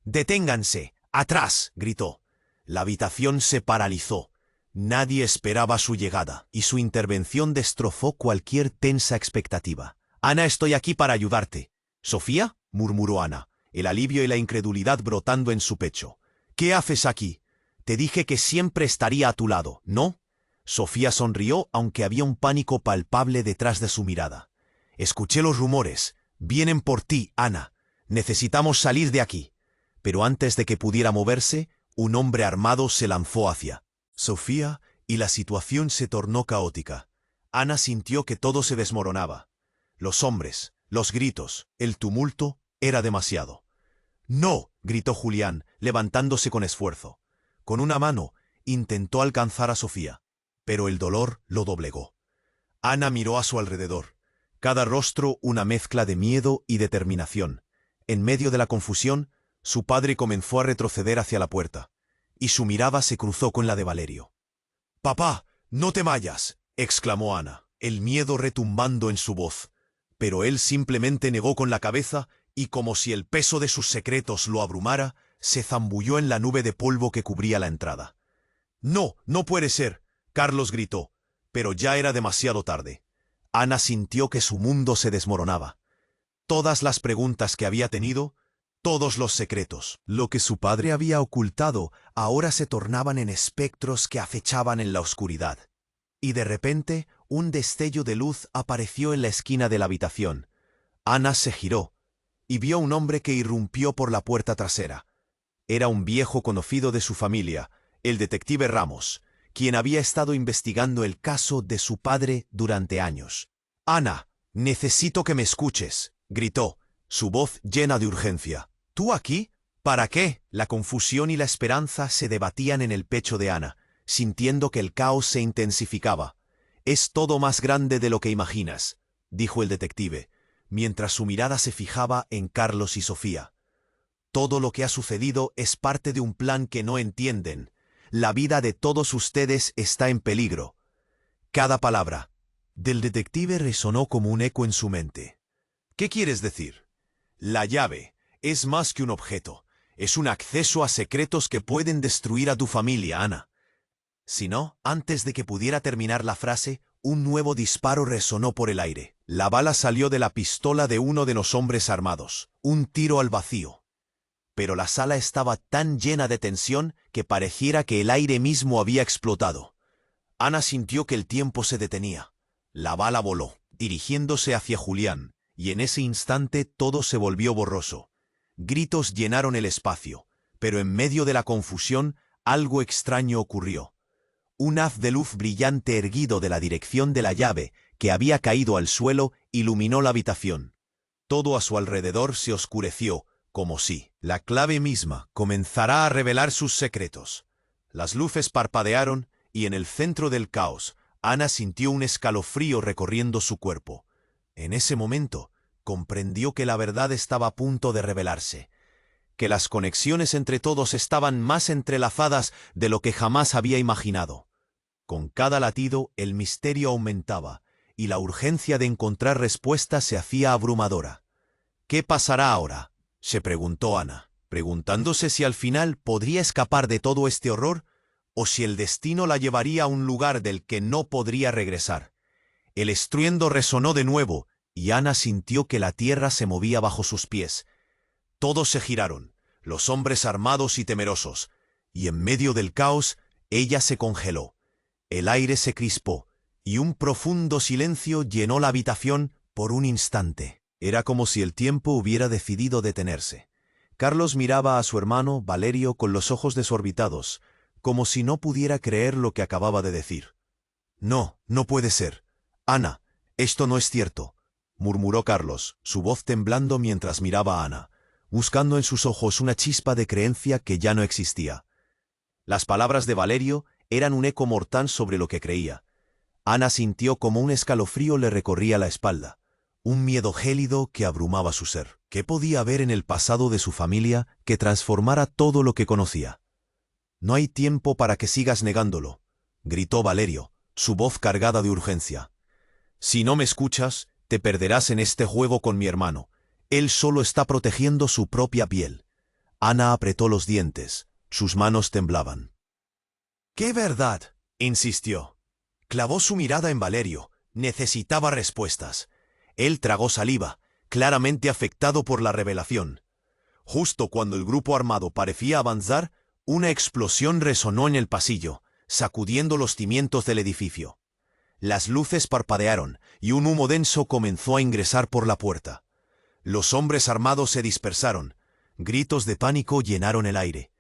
«Deténganse, atrás», gritó. La habitación se paralizó. Nadie esperaba su llegada, y su intervención destrozó cualquier tensa expectativa. «Ana, estoy aquí para ayudarte». «¿Sofía?», murmuró Ana, el alivio y la incredulidad brotando en su pecho. «¿Qué haces aquí? Te dije que siempre estaría a tu lado, ¿no?». Sofía sonrió, aunque había un pánico palpable detrás de su mirada. «Escuché los rumores. Vienen por ti, Ana. Necesitamos salir de aquí». Pero antes de que pudiera moverse, un hombre armado se lanzó hacia Sofía, y la situación se tornó caótica. Ana sintió que todo se desmoronaba. Los hombres, los gritos, el tumulto, era demasiado. «No», gritó Julián, levantándose con esfuerzo. Con una mano, intentó alcanzar a Sofía, pero el dolor lo doblegó. Ana miró a su alrededor. Cada rostro una mezcla de miedo y determinación. En medio de la confusión, su padre comenzó a retroceder hacia la puerta, y su mirada se cruzó con la de Valerio. «Papá, no te vayas», exclamó Ana, el miedo retumbando en su voz. Pero él simplemente negó con la cabeza y, como si el peso de sus secretos lo abrumara, se zambulló en la nube de polvo que cubría la entrada. «No, no puede ser», Carlos gritó, pero ya era demasiado tarde. Ana sintió que su mundo se desmoronaba. Todas las preguntas que había tenido, todos los secretos, lo que su padre había ocultado, ahora se tornaban en espectros que acechaban en la oscuridad. Y de repente, un destello de luz apareció en la esquina de la habitación. Ana se giró y vio un hombre que irrumpió por la puerta trasera. Era un viejo conocido de su familia, el detective Ramos, quien había estado investigando el caso de su padre durante años. «Ana, necesito que me escuches», gritó, su voz llena de urgencia. «¿Tú aquí? ¿Para qué?». La confusión y la esperanza se debatían en el pecho de Ana, sintiendo que el caos se intensificaba. «Es todo más grande de lo que imaginas», dijo el detective, mientras su mirada se fijaba en Carlos y Sofía. «Todo lo que ha sucedido es parte de un plan que no entienden. La vida de todos ustedes está en peligro». Cada palabra del detective resonó como un eco en su mente. «¿Qué quieres decir?». «La llave es más que un objeto. Es un acceso a secretos que pueden destruir a tu familia, Ana». Si no, antes de que pudiera terminar la frase, un nuevo disparo resonó por el aire. La bala salió de la pistola de uno de los hombres armados. Un tiro al vacío. Pero la sala estaba tan llena de tensión que pareciera que el aire mismo había explotado. Ana sintió que el tiempo se detenía. La bala voló, dirigiéndose hacia Julián, y en ese instante todo se volvió borroso. Gritos llenaron el espacio, pero en medio de la confusión algo extraño ocurrió. Un haz de luz brillante erguido de la dirección de la llave, que había caído al suelo, iluminó la habitación. Todo a su alrededor se oscureció, como si la clave misma comenzara a revelar sus secretos. Las luces parpadearon y en el centro del caos, Ana sintió un escalofrío recorriendo su cuerpo. En ese momento, comprendió que la verdad estaba a punto de revelarse, que las conexiones entre todos estaban más entrelazadas de lo que jamás había imaginado. Con cada latido, el misterio aumentaba, y la urgencia de encontrar respuestas se hacía abrumadora. «¿Qué pasará ahora?», se preguntó Ana, preguntándose si al final podría escapar de todo este horror, o si el destino la llevaría a un lugar del que no podría regresar. El estruendo resonó de nuevo, y Ana sintió que la tierra se movía bajo sus pies. Todos se giraron, los hombres armados y temerosos, y en medio del caos, ella se congeló. El aire se crispó, y un profundo silencio llenó la habitación por un instante. Era como si el tiempo hubiera decidido detenerse. Carlos miraba a su hermano, Valerio, con los ojos desorbitados, como si no pudiera creer lo que acababa de decir. «No, no puede ser. Ana, esto no es cierto», murmuró Carlos, su voz temblando mientras miraba a Ana, buscando en sus ojos una chispa de creencia que ya no existía. Las palabras de Valerio eran un eco mortal sobre lo que creía. Ana sintió como un escalofrío le recorría la espalda, un miedo gélido que abrumaba su ser. ¿Qué podía haber en el pasado de su familia que transformara todo lo que conocía? «No hay tiempo para que sigas negándolo», gritó Valerio, su voz cargada de urgencia. «Si no me escuchas, te perderás en este juego con mi hermano. Él solo está protegiendo su propia piel». Ana apretó los dientes, sus manos temblaban. «¿Qué verdad?», insistió. Clavó su mirada en Valerio. Necesitaba respuestas. Él tragó saliva, claramente afectado por la revelación. Justo cuando el grupo armado parecía avanzar, una explosión resonó en el pasillo, sacudiendo los cimientos del edificio. Las luces parpadearon y un humo denso comenzó a ingresar por la puerta. Los hombres armados se dispersaron. Gritos de pánico llenaron el aire.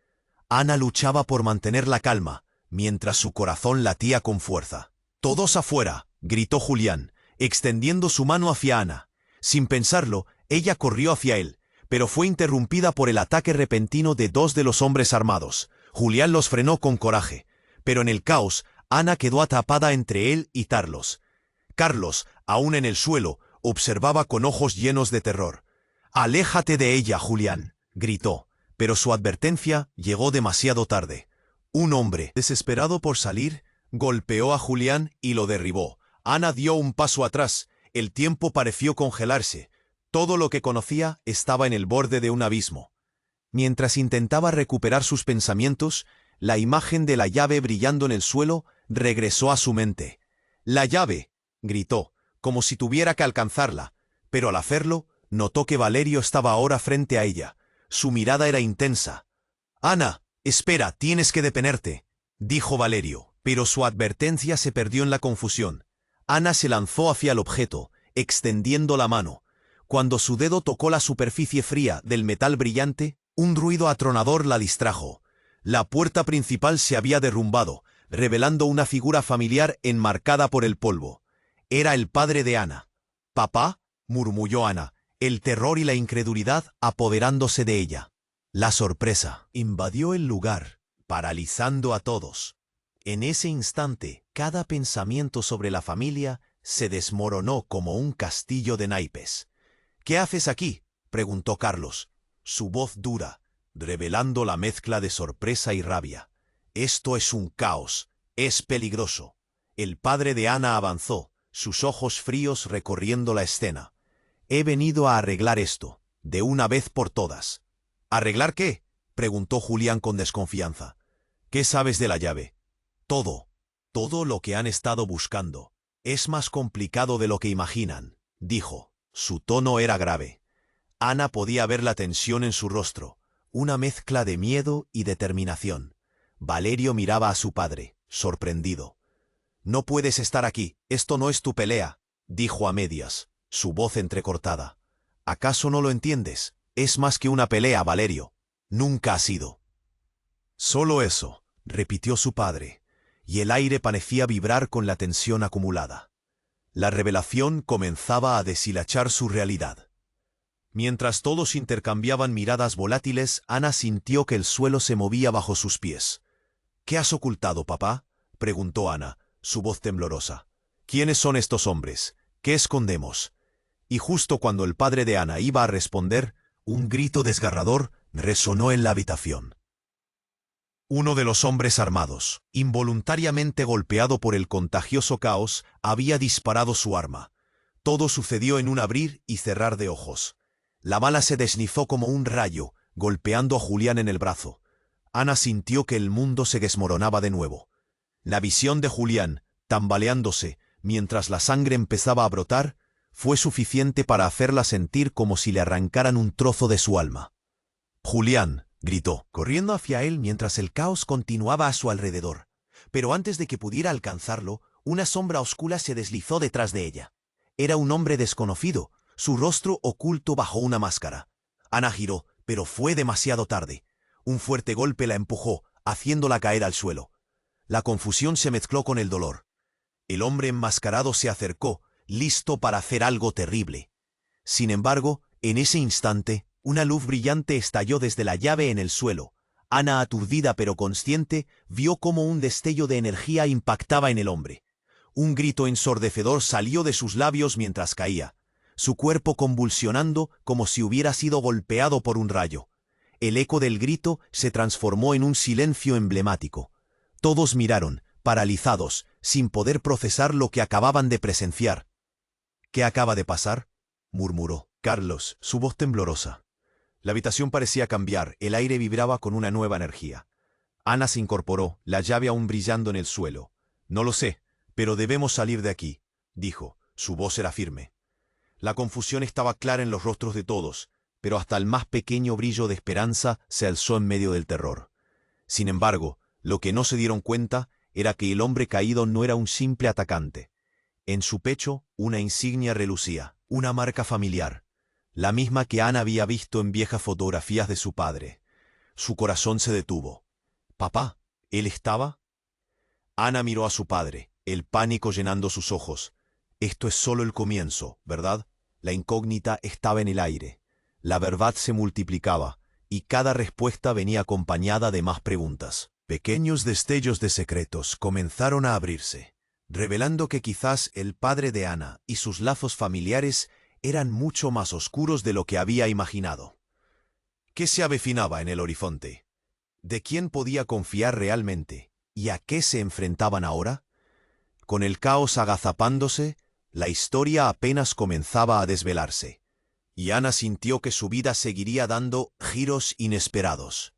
Ana luchaba por mantener la calma, mientras su corazón latía con fuerza. «Todos afuera», gritó Julián, extendiendo su mano hacia Ana. Sin pensarlo, ella corrió hacia él, pero fue interrumpida por el ataque repentino de dos de los hombres armados. Julián los frenó con coraje, pero en el caos, Ana quedó atrapada entre él y Carlos. Carlos, aún en el suelo, observaba con ojos llenos de terror. «Aléjate de ella, Julián», gritó, pero su advertencia llegó demasiado tarde. Un hombre, desesperado por salir, golpeó a Julián y lo derribó. Ana dio un paso atrás. El tiempo pareció congelarse. Todo lo que conocía estaba en el borde de un abismo. Mientras intentaba recuperar sus pensamientos, la imagen de la llave brillando en el suelo regresó a su mente. «¡La llave!», gritó, como si tuviera que alcanzarla, pero al hacerlo, notó que Valerio estaba ahora frente a ella. Su mirada era intensa. «Ana, espera, tienes que detenerte», dijo Valerio, pero su advertencia se perdió en la confusión. Ana se lanzó hacia el objeto, extendiendo la mano. Cuando su dedo tocó la superficie fría del metal brillante, un ruido atronador la distrajo. La puerta principal se había derrumbado, revelando una figura familiar enmarcada por el polvo. Era el padre de Ana. «¿Papá?», murmulló Ana, el terror y la incredulidad apoderándose de ella. La sorpresa invadió el lugar, paralizando a todos. En ese instante, cada pensamiento sobre la familia se desmoronó como un castillo de naipes. «¿Qué haces aquí?», preguntó Carlos, su voz dura, revelando la mezcla de sorpresa y rabia. «Esto es un caos, es peligroso». El padre de Ana avanzó, sus ojos fríos recorriendo la escena. «He venido a arreglar esto, de una vez por todas». «¿Arreglar qué?», preguntó Julián con desconfianza. «¿Qué sabes de la llave?». «Todo. Todo lo que han estado buscando. Es más complicado de lo que imaginan», dijo. Su tono era grave. Ana podía ver la tensión en su rostro, una mezcla de miedo y determinación. Valerio miraba a su padre, sorprendido. «No puedes estar aquí, esto no es tu pelea», dijo a medias, su voz entrecortada. «¿Acaso no lo entiendes? Es más que una pelea, Valerio. Nunca ha sido». «Solo eso», repitió su padre, y el aire parecía vibrar con la tensión acumulada. La revelación comenzaba a deshilachar su realidad. Mientras todos intercambiaban miradas volátiles, Ana sintió que el suelo se movía bajo sus pies. «¿Qué has ocultado, papá?», preguntó Ana, su voz temblorosa. «¿Quiénes son estos hombres? ¿Qué escondemos?». Y justo cuando el padre de Ana iba a responder, un grito desgarrador resonó en la habitación. Uno de los hombres armados, involuntariamente golpeado por el contagioso caos, había disparado su arma. Todo sucedió en un abrir y cerrar de ojos. La bala se deslizó como un rayo, golpeando a Julián en el brazo. Ana sintió que el mundo se desmoronaba de nuevo. La visión de Julián, tambaleándose, mientras la sangre empezaba a brotar, fue suficiente para hacerla sentir como si le arrancaran un trozo de su alma. «Julián», gritó, corriendo hacia él mientras el caos continuaba a su alrededor. Pero antes de que pudiera alcanzarlo, una sombra oscura se deslizó detrás de ella. Era un hombre desconocido, su rostro oculto bajo una máscara. Ana giró, pero fue demasiado tarde. Un fuerte golpe la empujó, haciéndola caer al suelo. La confusión se mezcló con el dolor. El hombre enmascarado se acercó, listo para hacer algo terrible. Sin embargo, en ese instante, una luz brillante estalló desde la llave en el suelo. Ana, aturdida pero consciente, vio cómo un destello de energía impactaba en el hombre. Un grito ensordecedor salió de sus labios mientras caía, su cuerpo convulsionando como si hubiera sido golpeado por un rayo. El eco del grito se transformó en un silencio emblemático. Todos miraron, paralizados, sin poder procesar lo que acababan de presenciar. «¿Qué acaba de pasar?», murmuró Carlos, su voz temblorosa. La habitación parecía cambiar, el aire vibraba con una nueva energía. Ana se incorporó, la llave aún brillando en el suelo. «No lo sé, pero debemos salir de aquí», dijo. Su voz era firme. La confusión estaba clara en los rostros de todos, pero hasta el más pequeño brillo de esperanza se alzó en medio del terror. Sin embargo, lo que no se dieron cuenta era que el hombre caído no era un simple atacante. En su pecho, una insignia relucía, una marca familiar, la misma que Ana había visto en viejas fotografías de su padre. Su corazón se detuvo. «Papá, ¿él estaba?». Ana miró a su padre, el pánico llenando sus ojos. Esto es solo el comienzo, ¿verdad? La incógnita estaba en el aire. La verdad se multiplicaba, y cada respuesta venía acompañada de más preguntas. Pequeños destellos de secretos comenzaron a abrirse, revelando que quizás el padre de Ana y sus lazos familiares eran mucho más oscuros de lo que había imaginado. ¿Qué se avecinaba en el horizonte? ¿De quién podía confiar realmente? ¿Y a qué se enfrentaban ahora? Con el caos agazapándose, la historia apenas comenzaba a desvelarse. y Ana sintió que su vida seguiría dando giros inesperados.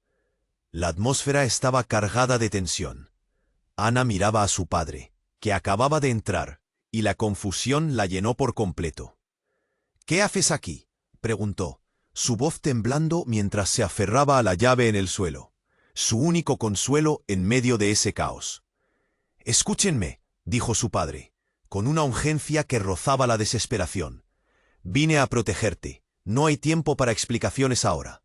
La atmósfera estaba cargada de tensión. Ana miraba a su padre, que acababa de entrar, y la confusión la llenó por completo. «¿Qué haces aquí?», preguntó, su voz temblando mientras se aferraba a la llave en el suelo, su único consuelo en medio de ese caos. «Escúchenme», dijo su padre, con una urgencia que rozaba la desesperación. «Vine a protegerte. No hay tiempo para explicaciones ahora».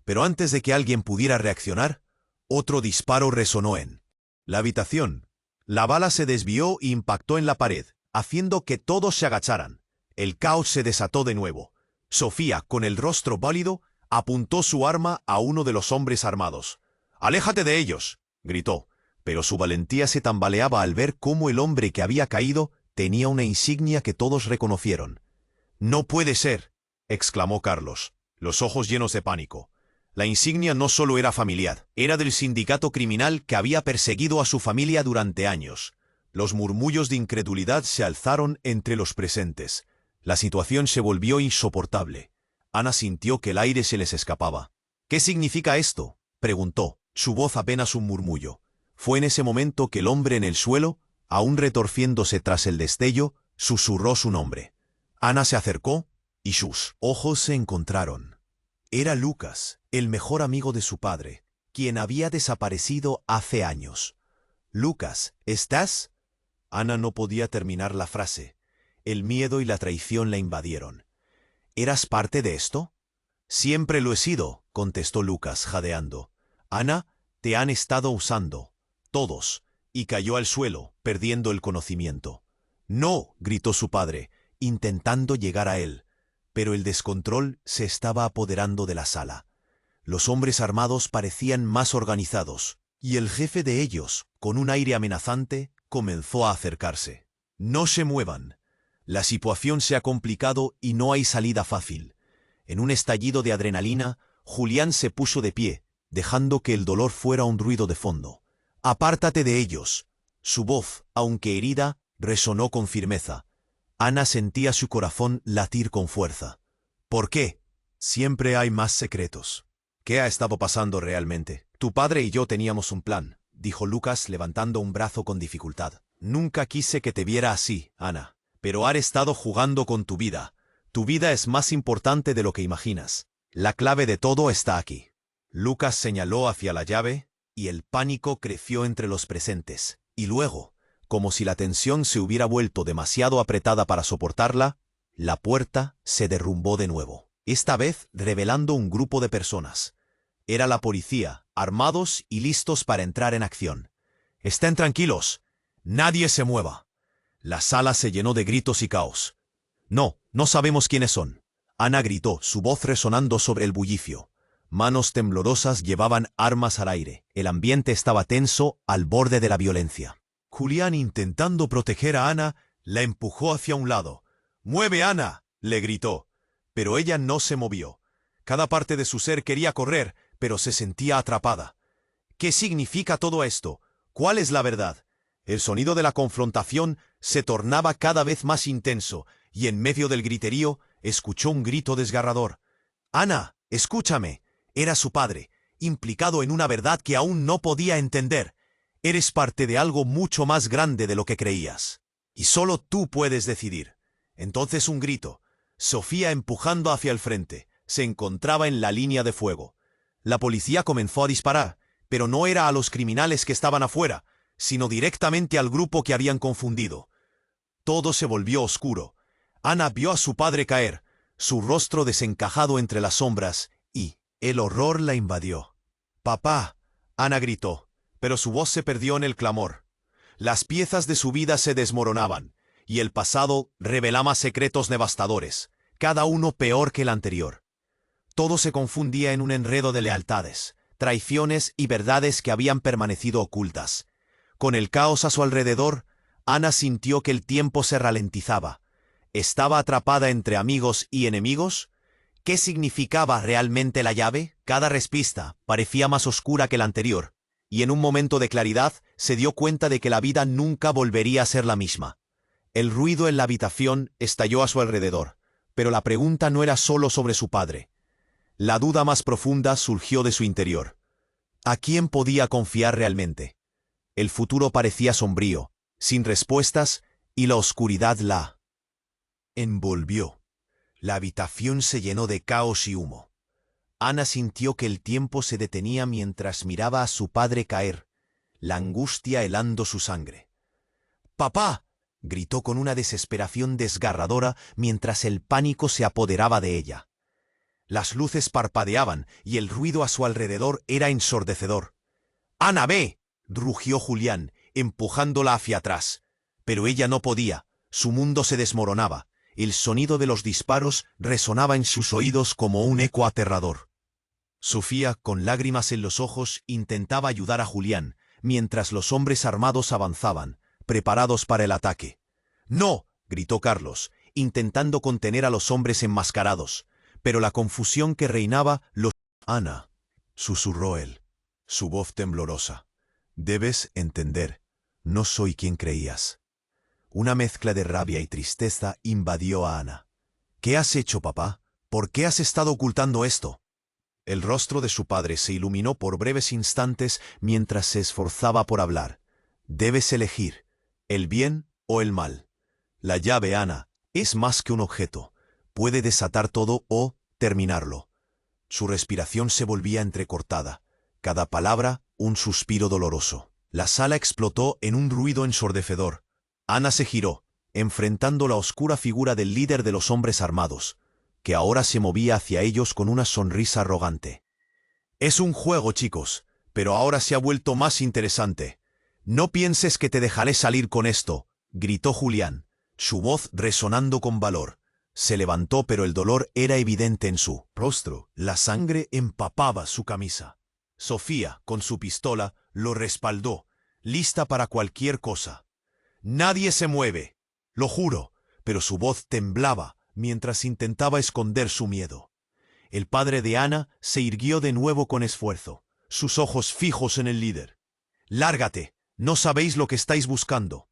Pero antes de que alguien pudiera reaccionar, otro disparo resonó en la habitación. La bala se desvió e impactó en la pared, haciendo que todos se agacharan. El caos se desató de nuevo. Sofía, con el rostro pálido, apuntó su arma a uno de los hombres armados. «¡Aléjate de ellos!», gritó, pero su valentía se tambaleaba al ver cómo el hombre que había caído tenía una insignia que todos reconocieron. «¡No puede ser!», exclamó Carlos, los ojos llenos de pánico. La insignia no solo era familiar, era del sindicato criminal que había perseguido a su familia durante años. Los murmullos de incredulidad se alzaron entre los presentes. La situación se volvió insoportable. Ana sintió que el aire se les escapaba. «¿Qué significa esto?», preguntó, su voz apenas un murmullo. Fue en ese momento que el hombre en el suelo, aún retorciéndose tras el destello, susurró su nombre. Ana se acercó y sus ojos se encontraron. Era Lucas, el mejor amigo de su padre, quien había desaparecido hace años. «Lucas, ¿estás?». Ana no podía terminar la frase. El miedo y la traición la invadieron. «¿Eras parte de esto?». «Siempre lo he sido», contestó Lucas, jadeando. «Ana, te han estado usando. Todos», y cayó al suelo, perdiendo el conocimiento. «No», gritó su padre, intentando llegar a él. Pero el descontrol se estaba apoderando de la sala. Los hombres armados parecían más organizados, y el jefe de ellos, con un aire amenazante, comenzó a acercarse. «No se muevan. La situación se ha complicado y no hay salida fácil». En un estallido de adrenalina, Julián se puso de pie, dejando que el dolor fuera un ruido de fondo. «Apártate de ellos». Su voz, aunque herida, resonó con firmeza. Ana sentía su corazón latir con fuerza. «¿Por qué?». «Siempre hay más secretos». «¿Qué ha estado pasando realmente?». «Tu padre y yo teníamos un plan», dijo Lucas levantando un brazo con dificultad. «Nunca quise que te viera así, Ana. Pero has estado jugando con tu vida. Tu vida es más importante de lo que imaginas. La clave de todo está aquí». Lucas señaló hacia la llave, y el pánico creció entre los presentes. Y luego, como si la tensión se hubiera vuelto demasiado apretada para soportarla, la puerta se derrumbó de nuevo, esta vez revelando un grupo de personas. Era la policía, armados y listos para entrar en acción. «Estén tranquilos. Nadie se mueva». La sala se llenó de gritos y caos. No sabemos quiénes son». Ana gritó, su voz resonando sobre el bullicio. Manos temblorosas llevaban armas al aire. El ambiente estaba tenso, al borde de la violencia. Julián, intentando proteger a Ana, la empujó hacia un lado. «¡Mueve, Ana!», le gritó. Pero ella no se movió. Cada parte de su ser quería correr, pero se sentía atrapada. «¿Qué significa todo esto? ¿Cuál es la verdad?». El sonido de la confrontación se tornaba cada vez más intenso, y en medio del griterío escuchó un grito desgarrador. «Ana, escúchame». Era su padre, implicado en una verdad que aún no podía entender. «Eres parte de algo mucho más grande de lo que creías. Y solo tú puedes decidir». Entonces un grito. Sofía, empujando hacia el frente, se encontraba en la línea de fuego. La policía comenzó a disparar, pero no era a los criminales que estaban afuera, sino directamente al grupo que habían confundido. Todo se volvió oscuro. Ana vio a su padre caer, su rostro desencajado entre las sombras, y el horror la invadió. «¡Papá!», Ana gritó, pero su voz se perdió en el clamor. Las piezas de su vida se desmoronaban, y el pasado revelaba secretos devastadores, cada uno peor que el anterior. Todo se confundía en un enredo de lealtades, traiciones y verdades que habían permanecido ocultas. Con el caos a su alrededor, Ana sintió que el tiempo se ralentizaba. ¿Estaba atrapada entre amigos y enemigos? ¿Qué significaba realmente la llave? Cada respuesta parecía más oscura que la anterior, y en un momento de claridad se dio cuenta de que la vida nunca volvería a ser la misma. El ruido en la habitación estalló a su alrededor. Pero la pregunta no era solo sobre su padre. La duda más profunda surgió de su interior. ¿A quién podía confiar realmente? El futuro parecía sombrío, sin respuestas, y la oscuridad la envolvió. La habitación se llenó de caos y humo. Ana sintió que el tiempo se detenía mientras miraba a su padre caer, la angustia helando su sangre. ¡Papá!, gritó con una desesperación desgarradora mientras el pánico se apoderaba de ella. Las luces parpadeaban y el ruido a su alrededor era ensordecedor. ¡Ana, ve!, rugió Julián, empujándola hacia atrás. Pero ella no podía, su mundo se desmoronaba. El sonido de los disparos resonaba en sus oídos como un eco aterrador. Sofía, con lágrimas en los ojos, intentaba ayudar a Julián, mientras los hombres armados avanzaban, preparados para el ataque. ¡No!, gritó Carlos, intentando contener a los hombres enmascarados, pero la confusión que reinaba los... Ana, susurró él, su voz temblorosa. Debes entender, no soy quien creías. Una mezcla de rabia y tristeza invadió a Ana. ¿Qué has hecho, papá? ¿Por qué has estado ocultando esto? El rostro de su padre se iluminó por breves instantes mientras se esforzaba por hablar. Debes elegir, el bien o el mal. La llave, Ana, es más que un objeto. Puede desatar todo o terminarlo. Su respiración se volvía entrecortada. Cada palabra, un suspiro doloroso. La sala explotó en un ruido ensordecedor. Ana se giró, enfrentando la oscura figura del líder de los hombres armados, que ahora se movía hacia ellos con una sonrisa arrogante. Es un juego, chicos, pero ahora se ha vuelto más interesante. No pienses que te dejaré salir con esto, gritó Julián, su voz resonando con valor. Se levantó, pero el dolor era evidente en su rostro. La sangre empapaba su camisa. Sofía, con su pistola, lo respaldó, lista para cualquier cosa. Nadie se mueve, lo juro, pero su voz temblaba mientras intentaba esconder su miedo. El padre de Ana se irguió de nuevo con esfuerzo, sus ojos fijos en el líder. «Lárgate, no sabéis lo que estáis buscando».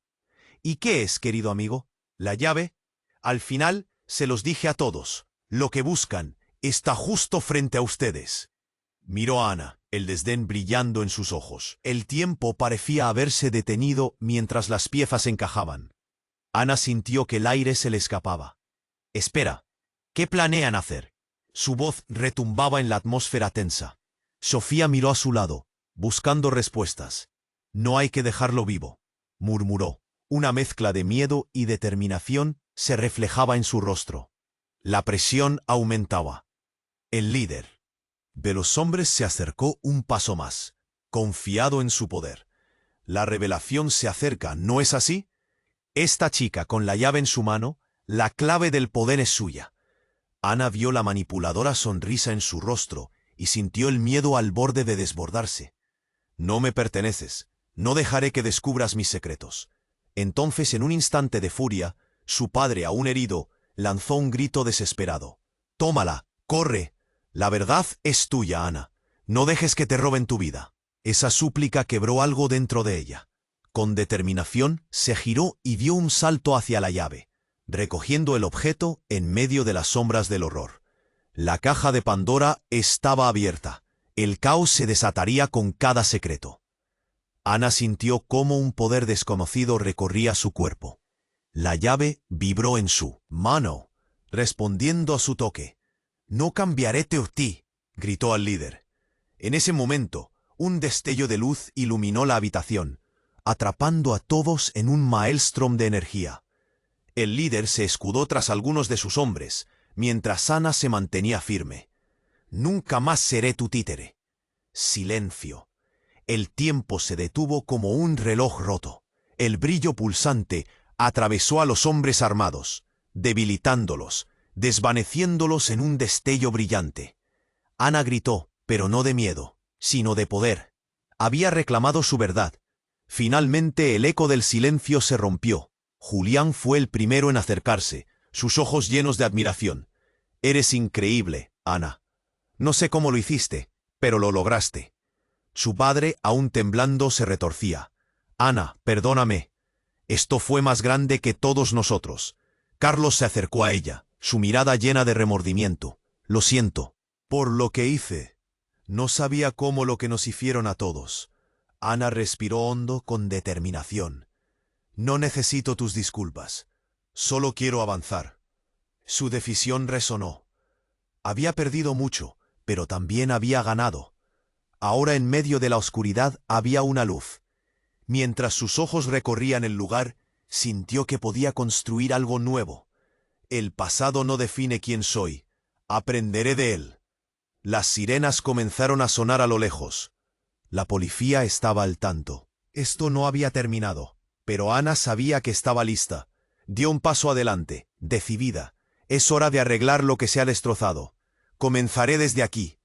«¿Y qué es, querido amigo? ¿La llave?» «Al final, se los dije a todos, lo que buscan está justo frente a ustedes». Miró a Ana, el desdén brillando en sus ojos. El tiempo parecía haberse detenido mientras las piezas encajaban. Ana sintió que el aire se le escapaba. «Espera, ¿qué planean hacer?» Su voz retumbaba en la atmósfera tensa. Sofía miró a su lado, buscando respuestas. «No hay que dejarlo vivo», murmuró. Una mezcla de miedo y determinación se reflejaba en su rostro. La presión aumentaba. El líder de los hombres se acercó un paso más, confiado en su poder. «La revelación se acerca, ¿no es así? Esta chica con la llave en su mano, la clave del poder es suya». Ana vio la manipuladora sonrisa en su rostro y sintió el miedo al borde de desbordarse. «No me perteneces, no dejaré que descubras mis secretos». Entonces, en un instante de furia, su padre, aún herido, lanzó un grito desesperado. «Tómala, corre. La verdad es tuya, Ana. No dejes que te roben tu vida». Esa súplica quebró algo dentro de ella. Con determinación, se giró y dio un salto hacia la llave, recogiendo el objeto en medio de las sombras del horror. La caja de Pandora estaba abierta. El caos se desataría con cada secreto. Ana sintió cómo un poder desconocido recorría su cuerpo. La llave vibró en su mano, respondiendo a su toque. «No cambiaré por ti», gritó al líder. En ese momento, un destello de luz iluminó la habitación, atrapando a todos en un maelstrom de energía. El líder se escudó tras algunos de sus hombres, mientras Ana se mantenía firme. «Nunca más seré tu títere». Silencio. El tiempo se detuvo como un reloj roto. El brillo pulsante atravesó a los hombres armados, debilitándolos, desvaneciéndolos en un destello brillante. Ana gritó, pero no de miedo, sino de poder. Había reclamado su verdad. Finalmente el eco del silencio se rompió. Julián fue el primero en acercarse, sus ojos llenos de admiración. «Eres increíble, Ana. No sé cómo lo hiciste, pero lo lograste». Su padre, aún temblando, se retorcía. «Ana, perdóname. Esto fue más grande que todos nosotros». Carlos se acercó a ella, su mirada llena de remordimiento. Lo siento. Por lo que hice. No sabía cómo lo que nos hicieron a todos. Ana respiró hondo con determinación. No necesito tus disculpas. Solo quiero avanzar. Su decisión resonó. Había perdido mucho, pero también había ganado. Ahora en medio de la oscuridad había una luz. Mientras sus ojos recorrían el lugar, sintió que podía construir algo nuevo. El pasado no define quién soy. Aprenderé de él. Las sirenas comenzaron a sonar a lo lejos. La policía estaba al tanto. Esto no había terminado, pero Ana sabía que estaba lista. Dio un paso adelante, decidida. Es hora de arreglar lo que se ha destrozado. Comenzaré desde aquí.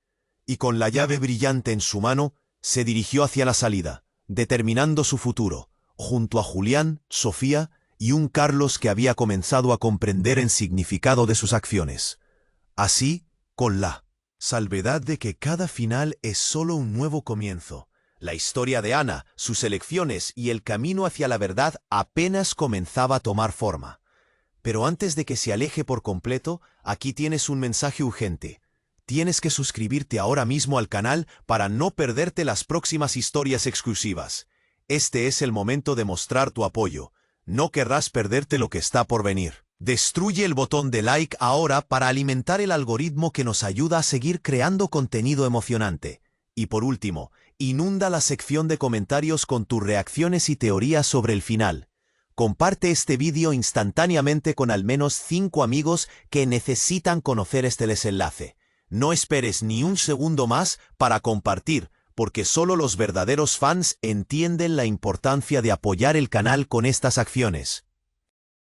Y con la llave brillante en su mano, se dirigió hacia la salida, determinando su futuro, junto a Julián, Sofía y un Carlos que había comenzado a comprender el significado de sus acciones. Así, con la salvedad de que cada final es solo un nuevo comienzo. La historia de Ana, sus elecciones y el camino hacia la verdad apenas comenzaba a tomar forma. Pero antes de que se aleje por completo, aquí tienes un mensaje urgente. Tienes que suscribirte ahora mismo al canal para no perderte las próximas historias exclusivas. Este es el momento de mostrar tu apoyo. No querrás perderte lo que está por venir. Destruye el botón de like ahora para alimentar el algoritmo que nos ayuda a seguir creando contenido emocionante. Y por último, inunda la sección de comentarios con tus reacciones y teorías sobre el final. Comparte este vídeo instantáneamente con al menos 5 amigos que necesitan conocer este desenlace. No esperes ni un segundo más para compartir, porque solo los verdaderos fans entienden la importancia de apoyar el canal con estas acciones.